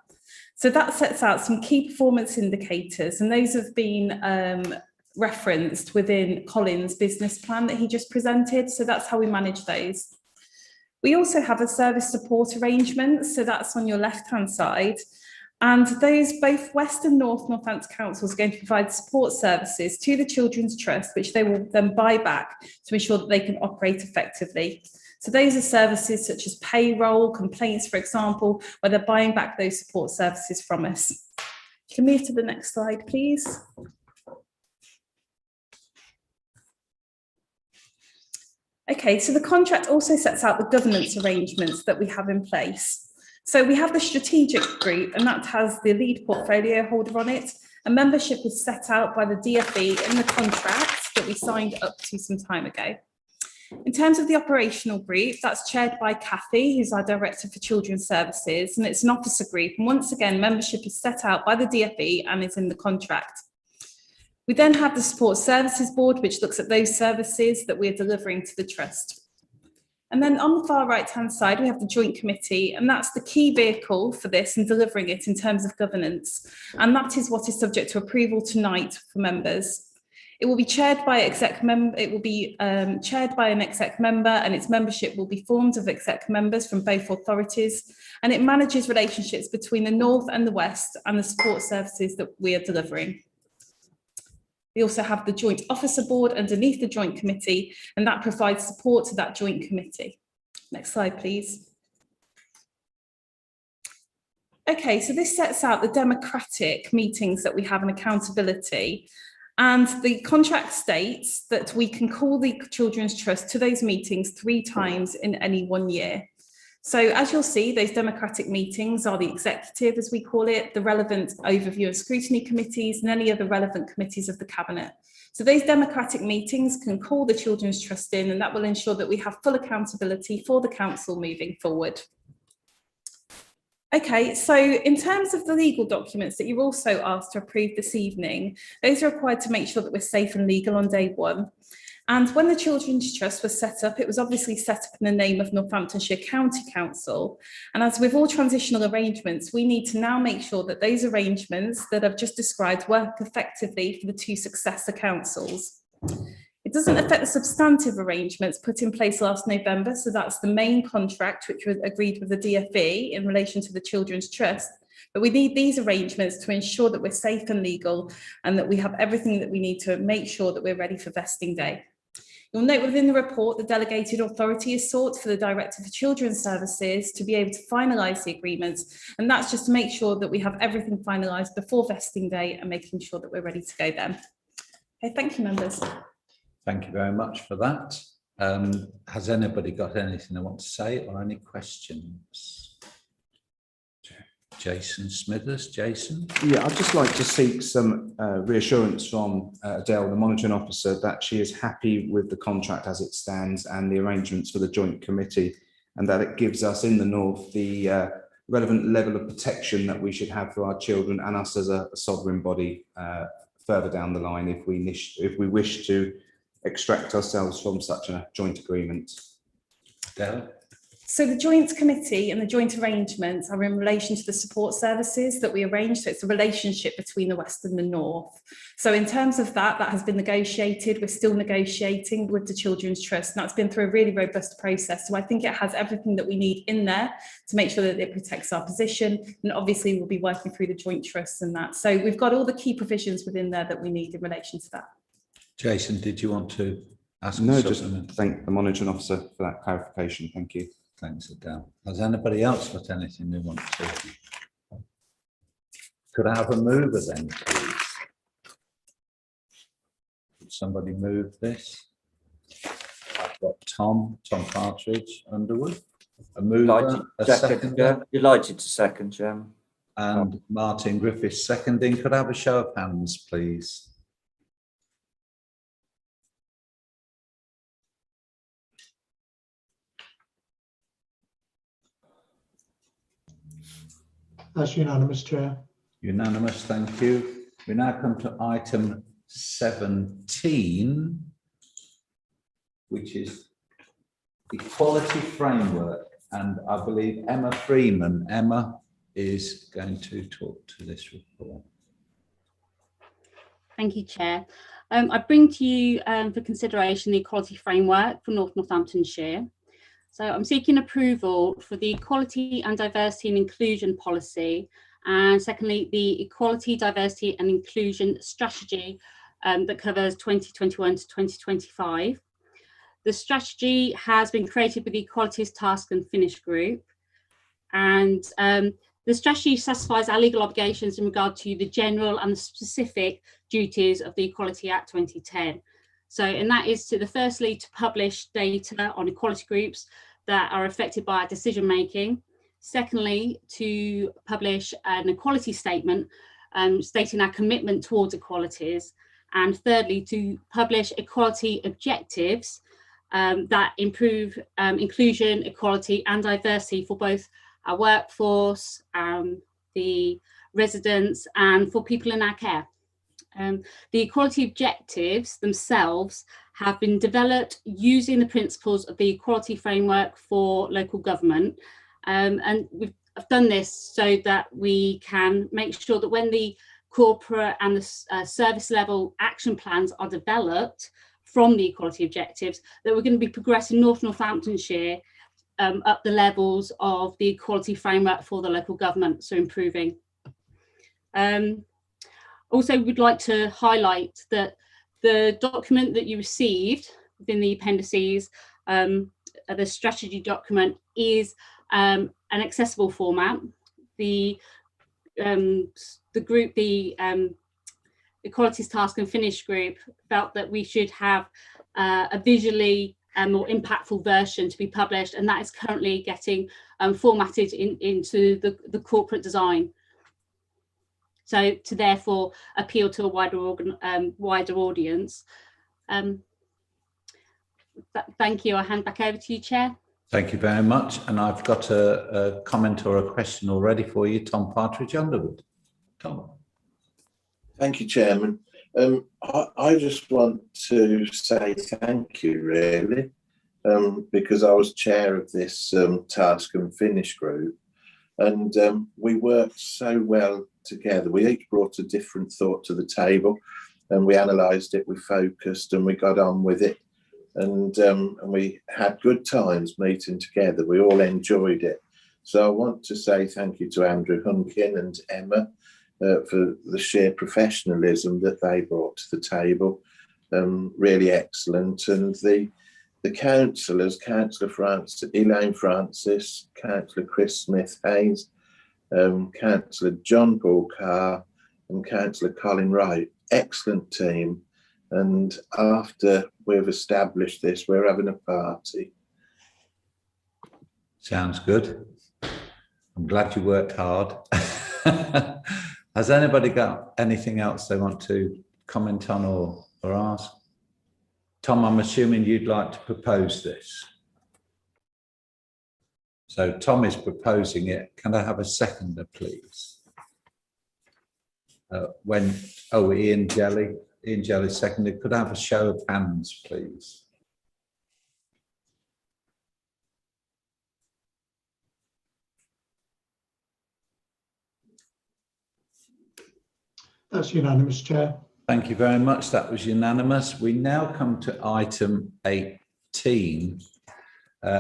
Speaker 22: So that sets out some key performance indicators, and those have been referenced within Colin's business plan that he just presented. So that's how we manage those. We also have a service support arrangement. So that's on your left-hand side. And those both West and North Northampton councils are going to provide support services to the Children's Trust, which they will then buy back to ensure that they can operate effectively. So those are services such as payroll, complaints, for example, where they're buying back those support services from us. You can move to the next slide, please. Okay, so the contract also sets out the governance arrangements that we have in place. So we have the strategic group, and that has the lead portfolio holder on it. A membership was set out by the DFE in the contract that we signed up to some time ago. In terms of the operational group, that's chaired by Kathy, who's our Director for Children's Services, and it's an officer group. And once again, membership is set out by the DFE and is in the contract. We then have the Support Services Board, which looks at those services that we're delivering to the Trust. And then on the far right-hand side, we have the Joint Committee, and that's the key vehicle for this and delivering it in terms of governance. And that is what is subject to approval tonight for members. It will be chaired by an exec member, and its membership will be formed of exec members from both authorities, and it manages relationships between the North and the West and the support services that we are delivering. We also have the Joint Officer Board underneath the Joint Committee, and that provides support to that Joint Committee. Next slide, please. Okay, so this sets out the democratic meetings that we have and accountability. And the contract states that we can call the Children's Trust to those meetings 3 times in any 1 year. So as you'll see, those democratic meetings are the executive, as we call it, the relevant overview and scrutiny committees, and any other relevant committees of the Cabinet. So those democratic meetings can call the Children's Trust in, and that will ensure that we have full accountability for the Council moving forward. Okay, so in terms of the legal documents that you're also asked to approve this evening, those are required to make sure that we're safe and legal on day 1. And when the Children's Trust was set up, it was obviously set up in the name of Northamptonshire County Council. And as with all transitional arrangements, we need to now make sure that those arrangements that I've just described work effectively for the 2 successor councils. It doesn't affect the substantive arrangements put in place last November. So that's the main contract, which was agreed with the DfE in relation to the Children's Trust. But we need these arrangements to ensure that we're safe and legal and that we have everything that we need to make sure that we're ready for vesting day. You'll note within the report, the delegated authority is sought for the Director for Children's Services to be able to finalise the agreements. And that's just to make sure that we have everything finalised before vesting day and making sure that we're ready to go then. Okay, thank you, members.
Speaker 2: Thank you very much for that. Has anybody got anything they want to say or any questions? Jason Smithers. Jason?
Speaker 8: Yeah, I'd just like to seek some reassurance from Adele, the monitoring officer, that she is happy with the contract as it stands and the arrangements for the joint committee, and that it gives us in the North the relevant level of protection that we should have for our children and us as a sovereign body further down the line if we wish to extract ourselves from such a joint agreement.
Speaker 2: Adele?
Speaker 22: So the joint committee and the joint arrangements are in relation to the support services that we arrange. So it's a relationship between the West and the North. So in terms of that has been negotiated. We're still negotiating with the Children's Trust, and that's been through a really robust process. So I think it has everything that we need in there to make sure that it protects our position. And obviously we'll be working through the joint trusts and that. So we've got all the key provisions within there that we need in relation to that.
Speaker 2: Jason, did you want to ask?
Speaker 8: No, just thank the monitoring officer for that clarification. Thank you.
Speaker 2: Thanks, Adele. Has anybody else got anything they want to? Could I have a mover then, please? Could somebody move this? I've got Tom Partridge, Underwood. A mover, a seconder.
Speaker 11: Delighted to second, Chairman.
Speaker 2: And Martin Griffiths seconding. Could I have a show of hands, please?
Speaker 1: That's unanimous, Chair.
Speaker 2: Unanimous, thank you. We now come to item 17, which is equality framework. And I believe Emma Freeman. Emma is going to talk to this report.
Speaker 7: Thank you, Chair. I bring to you for consideration the equality framework for Northamptonshire. So I'm seeking approval for the Equality and Diversity and Inclusion Policy, and secondly, the Equality, Diversity and Inclusion Strategy that covers 2021 to 2025. The strategy has been created with the Equalities Task and Finish Group, and the strategy satisfies our legal obligations in regard to the general and the specific duties of the Equality Act 2010. So, and that is to firstly to publish data on equality groups that are affected by our decision making. Secondly, to publish an equality statement stating our commitment towards equalities. And thirdly, to publish equality objectives that improve inclusion, equality and diversity for both our workforce, the residents and for people in our care. The equality objectives themselves have been developed using the principles of the equality framework for local government. And we've done this so that we can make sure that when the corporate and the service level action plans are developed from the equality objectives, that we're going to be progressing Northamptonshire up the levels of the equality framework for the local government, so improving. Also, we'd like to highlight that the document that you received within the appendices, the strategy document, is an accessible format. The group, the Equalities Task and Finish group, felt that we should have a visually more impactful version to be published, and that is currently getting formatted into the corporate design. So to therefore appeal to a wider audience. Thank you. I'll hand back over to you, Chair.
Speaker 2: Thank you very much. And I've got a comment or a question already for you, Tom Partridge Underwood. Tom.
Speaker 6: Thank you, Chairman. I just want to say thank you, really, because I was chair of this task and finish group, and we worked so well together. We each brought a different thought to the table, and we analysed it, we focused, and we got on with it, and we had good times meeting together. We all enjoyed it. So I want to say thank you to Andrew Hunkin and Emma for the sheer professionalism that they brought to the table. Really excellent. And the councillors, Councillor Elaine Francis, Councillor Chris Smith-Hayes, Councillor John Paul Carr and Councillor Colin Wright, excellent team. And after we've established this, we're having a party.
Speaker 2: Sounds good. I'm glad you worked hard. Has anybody got anything else they want to comment on or ask? Tom, I'm assuming you'd like to propose this. So Tom is proposing it. Can I have a seconder, please? Ian Jelly seconded. Could I have a show of hands, please?
Speaker 1: That's unanimous, Chair.
Speaker 2: Thank you very much. That was unanimous. We now come to item 18,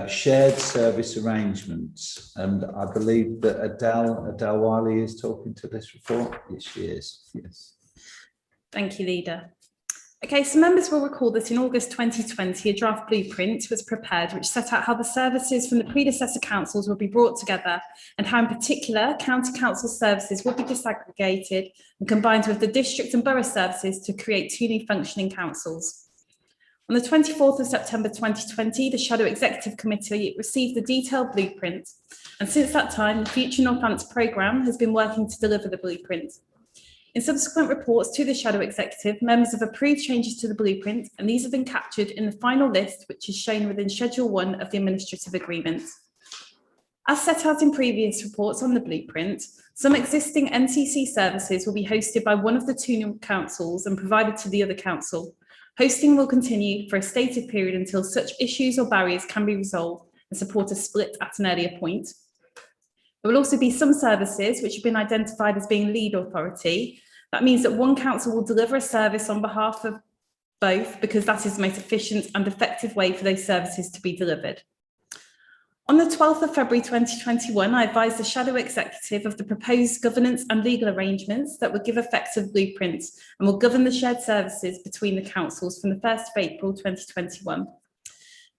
Speaker 2: shared service arrangements. And I believe that Adele Wiley is talking to this report. Yes, she is. Yes.
Speaker 22: Thank you, Leader. Okay, so members will recall that in August 2020, a draft blueprint was prepared which set out how the services from the predecessor councils will be brought together and how in particular county council services will be disaggregated and combined with the district and borough services to create 2 new functioning councils. On the 24th of September 2020, the Shadow Executive Committee received the detailed blueprint, and since that time, the Future Northants programme has been working to deliver the blueprint. In subsequent reports to the Shadow Executive, members have approved changes to the blueprint, and these have been captured in the final list, which is shown within Schedule 1 of the Administrative Agreement. As set out in previous reports on the blueprint, some existing NCC services will be hosted by one of the 2 new councils and provided to the other council. Hosting will continue for a stated period until such issues or barriers can be resolved and support a split at an earlier point. There will also be some services which have been identified as being lead authority. That means that one council will deliver a service on behalf of both because that is the most efficient and effective way for those services to be delivered. On the 12th of February 2021, I advised the Shadow Executive of the proposed governance and legal arrangements that would give effect to the blueprint and will govern the shared services between the councils from the 1st of April 2021.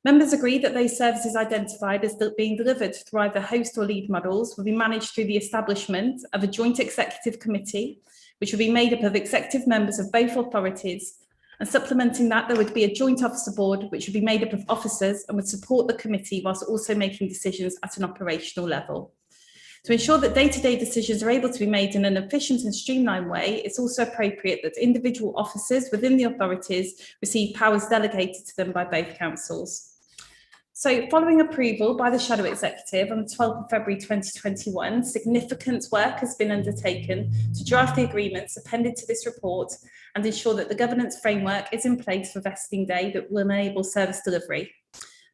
Speaker 22: Members agreed that those services identified as being delivered through either host or lead models will be managed through the establishment of a joint executive committee, which will be made up of executive members of both authorities, and supplementing that there would be a joint officer board which would be made up of officers and would support the committee whilst also making decisions at an operational level. To ensure that day-to-day decisions are able to be made in an efficient and streamlined way, it's also appropriate that individual officers within the authorities receive powers delegated to them by both councils. So following approval by the Shadow Executive on the 12th of February 2021, significant work has been undertaken to draft the agreements appended to this report and ensure that the governance framework is in place for vesting day that will enable service delivery.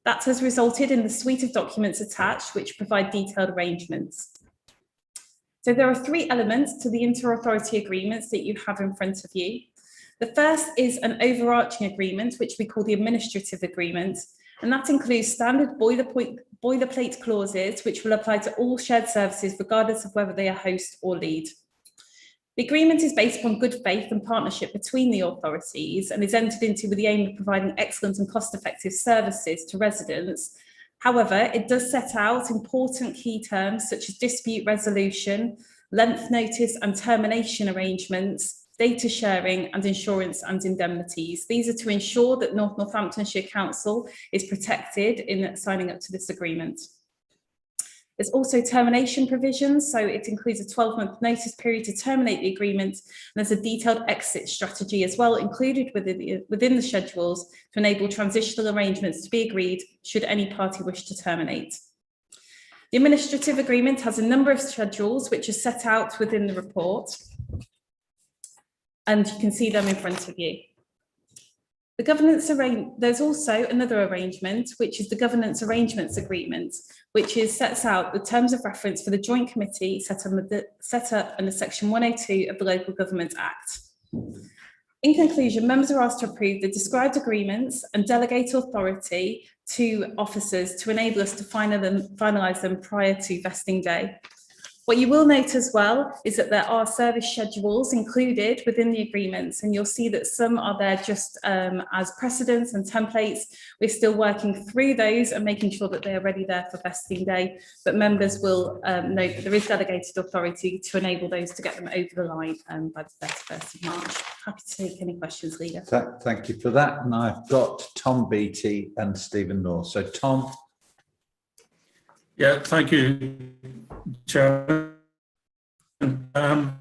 Speaker 22: That has resulted in the suite of documents attached, which provide detailed arrangements. So there are three elements to the inter-authority agreements that you have in front of you. The first is an overarching agreement, which we call the administrative agreement, and that includes standard boilerplate clauses, which will apply to all shared services, regardless of whether they are host or lead. The agreement is based upon good faith and partnership between the authorities and is entered into with the aim of providing excellent and cost-effective services to residents. However, it does set out important key terms such as dispute resolution, length notice and termination arrangements, data sharing and insurance and indemnities. These are to ensure that Northamptonshire Council is protected in signing up to this agreement. There's also termination provisions, so it includes a 12-month notice period to terminate the agreement, and there's a detailed exit strategy as well included within the schedules to enable transitional arrangements to be agreed should any party wish to terminate. The administrative agreement has a number of schedules which are set out within the report, and you can see them in front of you. The governance there's also another arrangement, which is the governance arrangements agreement, which sets out the terms of reference for the joint committee set up under section 102 of the Local Government Act. In conclusion, members are asked to approve the described agreements and delegate authority to officers to enable us to finalise them prior to vesting day. What you will note as well is that there are service schedules included within the agreements, and you'll see that some are there just as precedents and templates. We're still working through those and making sure that they are ready there for vesting day, but members will note that there is delegated authority to enable those to get them over the line by the 31st of March. Happy to take any questions, Leader.
Speaker 2: Thank you for that. And I've got Tom Beattie and Stephen North. So Tom.
Speaker 5: Yeah, thank you, Chair.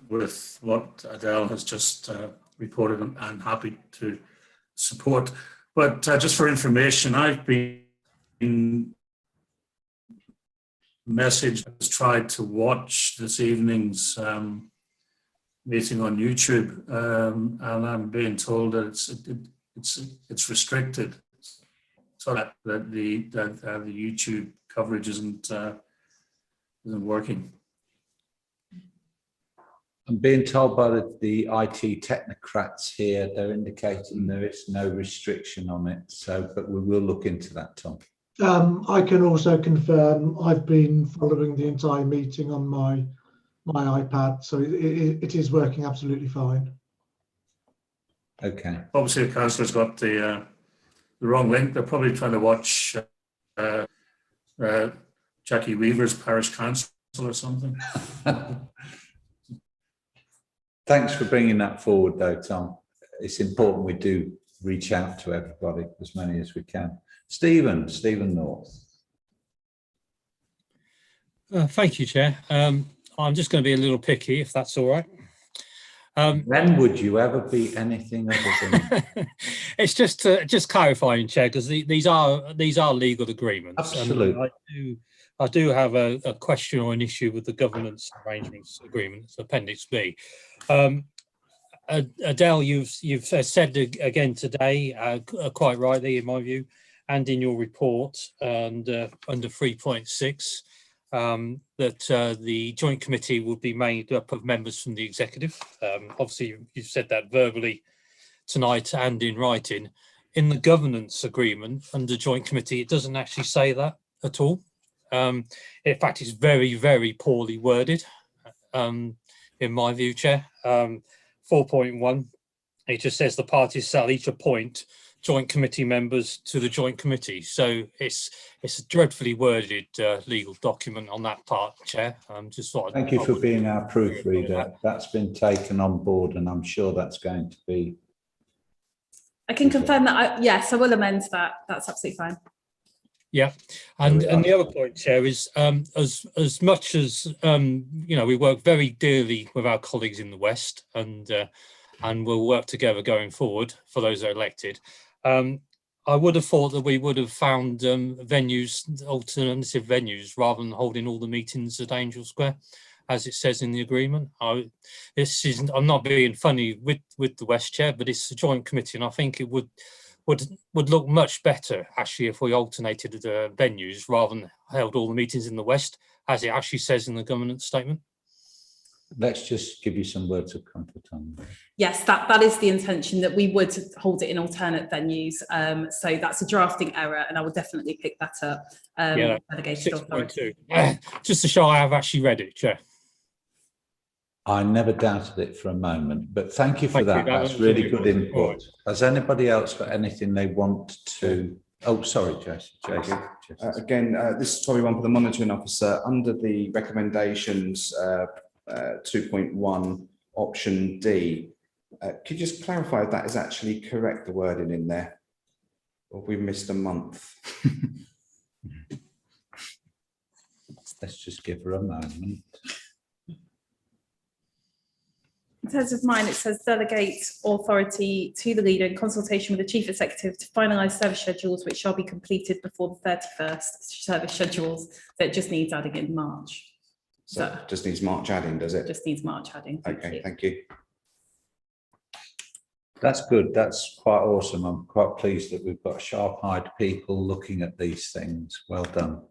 Speaker 5: With what Adele has just reported, I'm happy to support. But just for information, I've been messaged, tried to watch this evening's meeting on YouTube, and I'm being told that it's restricted, so that the YouTube coverage isn't working.
Speaker 2: I'm being told by the IT technocrats here, they're indicating there is no restriction on it. So, but we will look into that, Tom.
Speaker 1: I can also confirm I've been following the entire meeting on my iPad, so it is working absolutely fine.
Speaker 2: Okay.
Speaker 5: Obviously, the councillor's got the wrong link. They're probably trying to watch Jackie Weaver's parish council or something.
Speaker 2: Thanks for bringing that forward, though, Tom. It's important we do reach out to everybody, as many as we can. Stephen North.
Speaker 4: Thank you, Chair. I'm just going to be a little picky, if that's all right.
Speaker 2: When would you ever be anything other than?
Speaker 4: It's just clarifying, Chair, because these are legal agreements.
Speaker 2: Absolutely.
Speaker 4: I do have a question or an issue with the governance arrangements agreement, it's Appendix B. Adele, you've said again today, quite rightly in my view, and in your report, and under 3.6, that the joint committee will be made up of members from the executive. Obviously, you've said that verbally tonight and in writing. In the governance agreement under joint committee, it doesn't actually say that at all. In fact, it's very, very poorly worded, in my view, Chair. 4.1, it just says the parties shall each appoint joint committee members to the joint committee. So it's a dreadfully worded legal document on that part, Chair. Just thought.
Speaker 2: Thank you for being our proofreader. That's been taken on board, and I'm sure that's going to be.
Speaker 22: I can confirm that. Yes, I will amend that. That's absolutely fine.
Speaker 4: Yeah, and the other point, Chair, is as much as we work very dearly with our colleagues in the West, and we'll work together going forward for those that are elected. I would have thought that we would have found venues, alternative venues, rather than holding all the meetings at Angel Square, as it says in the agreement. I'm not being funny with the West Chair, but it's a joint committee, and I think it would look much better actually if we alternated the venues rather than held all the meetings in the West, as it actually says in the governance statement.
Speaker 2: Let's just give you some words of comfort on that.
Speaker 22: Yes, that is the intention, that we would hold it in alternate venues. So that's a drafting error, and I will definitely pick that up.
Speaker 4: Yeah,
Speaker 22: delegated authority.
Speaker 4: Just to show I have actually read it, Chair.
Speaker 2: I never doubted it for a moment, but thank you for that. That's really good input. Has anybody else got anything they want to? Oh, sorry, Jason.
Speaker 8: Again, this is probably one for the monitoring officer. Under the recommendations, 2.1 option D, could you just clarify if that is actually correct, the wording in there, or we missed a month?
Speaker 2: Let's just give her a moment.
Speaker 22: In terms of mine, it says delegate authority to the leader in consultation with the chief executive to finalise service schedules which shall be completed before the 31st. Service schedules that just needs adding in March.
Speaker 8: So just needs March adding, does it?
Speaker 22: Just needs March adding.
Speaker 8: Okay, thank you.
Speaker 2: That's good. That's quite awesome. I'm quite pleased that we've got sharp-eyed people looking at these things. Well done.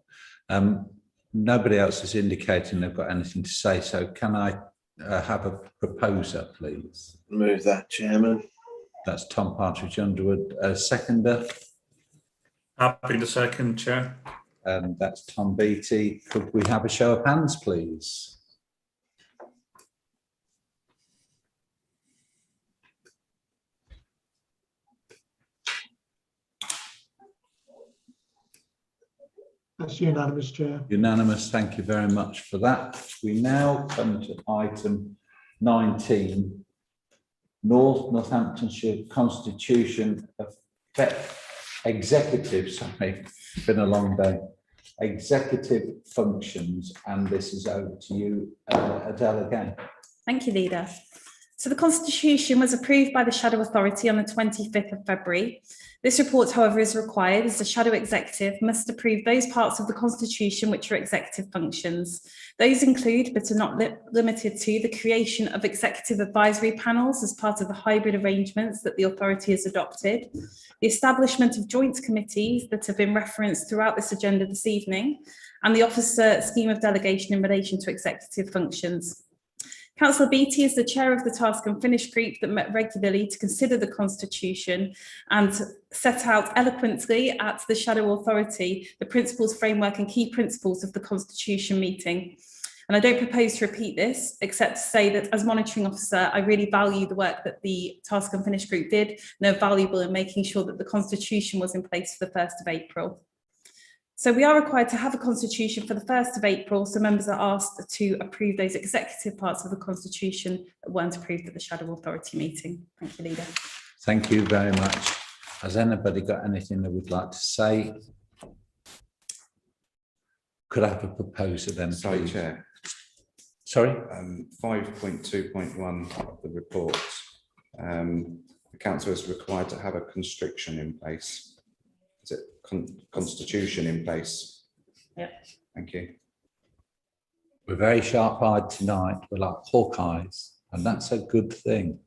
Speaker 2: Nobody else is indicating they've got anything to say, so can I have a proposer, please?
Speaker 6: Move that, Chairman.
Speaker 2: That's Tom Partridge Underwood. Seconder?
Speaker 5: Happy to second, Chair.
Speaker 2: That's Tom Beattie. Could we have a show of hands, please?
Speaker 1: That's unanimous, Chair.
Speaker 2: Unanimous, thank you very much for that. We now come to item 19, Northamptonshire Constitution Executive, sorry, it's been a long day, executive functions, and this is over to you, Adele, again.
Speaker 22: Thank you, Leader. So the Constitution was approved by the Shadow Authority on the 25th of February. This report, however, is required as the Shadow Executive must approve those parts of the Constitution which are executive functions. Those include, but are not limited to, the creation of executive advisory panels as part of the hybrid arrangements that the authority has adopted, the establishment of joint committees that have been referenced throughout this agenda this evening, and the officer scheme of delegation in relation to executive functions. Councillor Beattie is the chair of the Task and Finish group that met regularly to consider the Constitution and set out eloquently at the Shadow Authority the principles, framework and key principles of the Constitution meeting. And I don't propose to repeat this, except to say that as monitoring officer, I really value the work that the Task and Finish group did, and they're valuable in making sure that the Constitution was in place for the 1st of April. So we are required to have a constitution for the 1st of April, so members are asked to approve those executive parts of the Constitution that weren't approved at the Shadow Authority meeting. Thank you, Leader.
Speaker 2: Thank you very much. Has anybody got anything they would like to say? Could I have a proposer then?
Speaker 8: Sorry,
Speaker 2: please?
Speaker 8: Chair.
Speaker 2: Sorry?
Speaker 8: 5.2.1 of the report. The council is required to have a constriction in place. Is it constitution in place?
Speaker 22: Yep.
Speaker 8: Thank you.
Speaker 2: We're very sharp-eyed tonight. We're like Hawkeyes, and that's a good thing.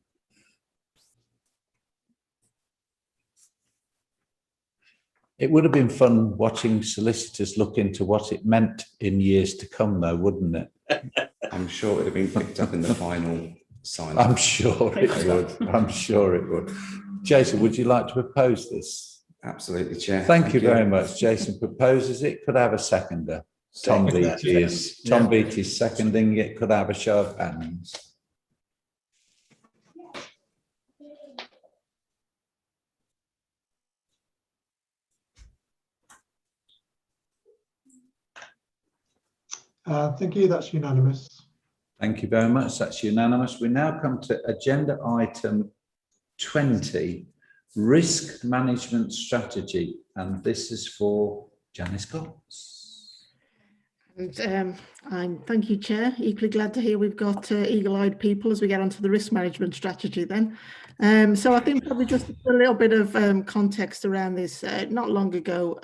Speaker 2: It would have been fun watching solicitors look into what it meant in years to come, though, wouldn't it?
Speaker 8: I'm sure it would have been picked up in the final sign.
Speaker 2: I'm sure it would. I'm sure it would. Jason, would you like to propose this?
Speaker 8: Absolutely, Chair.
Speaker 2: Thank you very much. Jason proposes it. Could I have a seconder? Tom Beattie is. Tom Beattie is seconding it. Could I have a show of hands?
Speaker 1: Thank you. That's unanimous.
Speaker 2: Thank you very much. That's unanimous. We now come to agenda item 20, risk management strategy, and this is for Janice Cox.
Speaker 12: And thank you, Chair. Equally glad to hear we've got eagle-eyed people as we get onto the risk management strategy then. So I think probably just a little bit of context around this. Not long ago,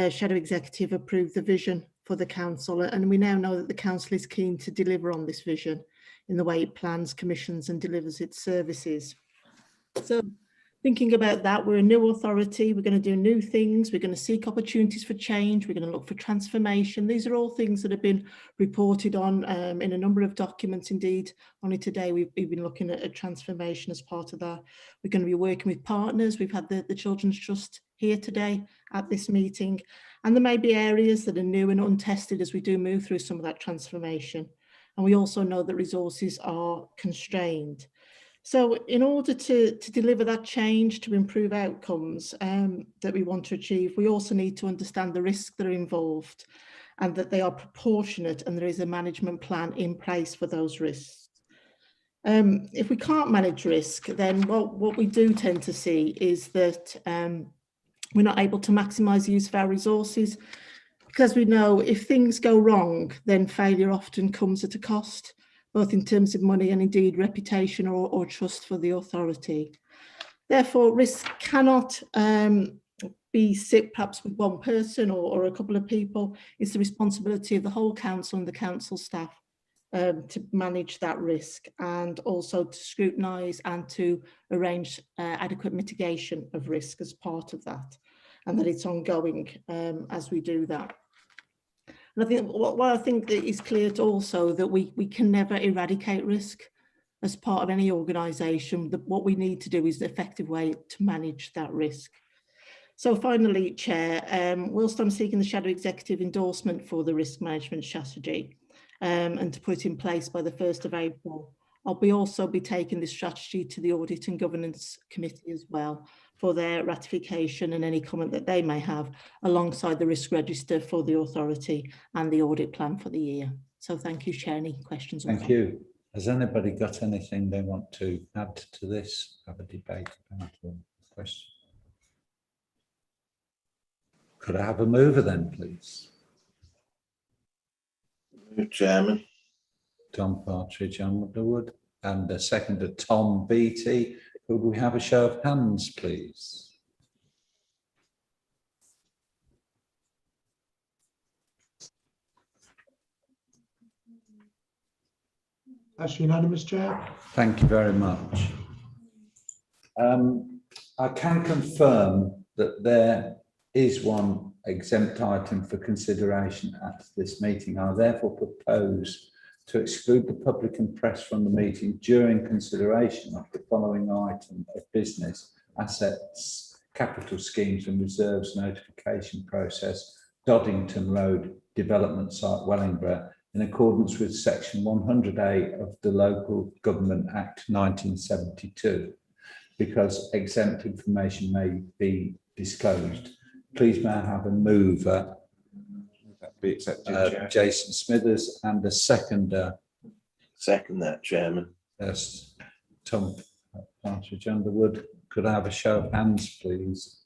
Speaker 12: Shadow Executive approved the vision for the council, and we now know that the council is keen to deliver on this vision in the way it plans, commissions and delivers its services. So thinking about that, we're a new authority, we're going to do new things, we're going to seek opportunities for change, we're going to look for transformation. These are all things that have been reported on in a number of documents. Indeed, only today we've been looking at a transformation as part of that. We're going to be working with partners. We've had the Children's Trust here today at this meeting, and there may be areas that are new and untested as we do move through some of that transformation. And we also know that resources are constrained. So in order to deliver that change, to improve outcomes that we want to achieve, we also need to understand the risks that are involved and that they are proportionate and there is a management plan in place for those risks. If we can't manage risk, then what we do tend to see is that we're not able to maximise the use of our resources, because we know if things go wrong, then failure often comes at a cost, both in terms of money and indeed reputation or trust for the authority. Therefore, risk cannot be sit perhaps with one person or a couple of people. It's the responsibility of the whole council and the council staff to manage that risk, and also to scrutinise and to arrange adequate mitigation of risk as part of that, and that it's ongoing as we do that. And I think what I think that is clear also that we can never eradicate risk as part of any organisation. What we need to do is the effective way to manage that risk. So finally, Chair, whilst I'm seeking the Shadow Executive endorsement for the risk management strategy and to put it in place by the 1st of April, I'll also be taking this strategy to the Audit and Governance Committee as well for their ratification and any comment that they may have, alongside the risk register for the authority and the audit plan for the year. So thank you, Chair. Any questions?
Speaker 2: Thank you. Has anybody got anything they want to add to this? Have a debate about or question? Could I have a mover then, please?
Speaker 6: Chairman.
Speaker 2: Tom Partridge Underwood, and a seconder, Tom Beattie. Could we have a show of hands, please?
Speaker 1: That's unanimous, Chair.
Speaker 2: Thank you very much. I can confirm that there is one exempt item for consideration at this meeting. I therefore propose to exclude the public and press from the meeting during consideration of the following item of business: assets, capital schemes and reserves notification process, Doddington Road development site, Wellingborough, in accordance with section 100A of the Local Government Act 1972, because exempt information may be disclosed. Please may I have a mover?
Speaker 8: Be accepted,
Speaker 2: Jason Smithers, and a seconder.
Speaker 6: Second that, Chairman.
Speaker 2: Yes, Tom Partridge Underwood. Could I have a show of hands, please?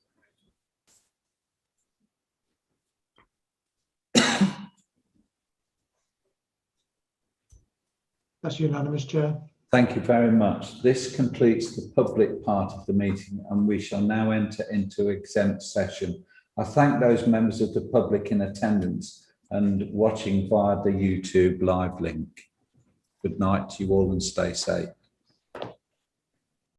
Speaker 1: That's unanimous, Chair.
Speaker 2: Thank you very much. This completes the public part of the meeting, and we shall now enter into exempt session. I thank those members of the public in attendance and watching via the YouTube live link. Good night to you all and stay safe.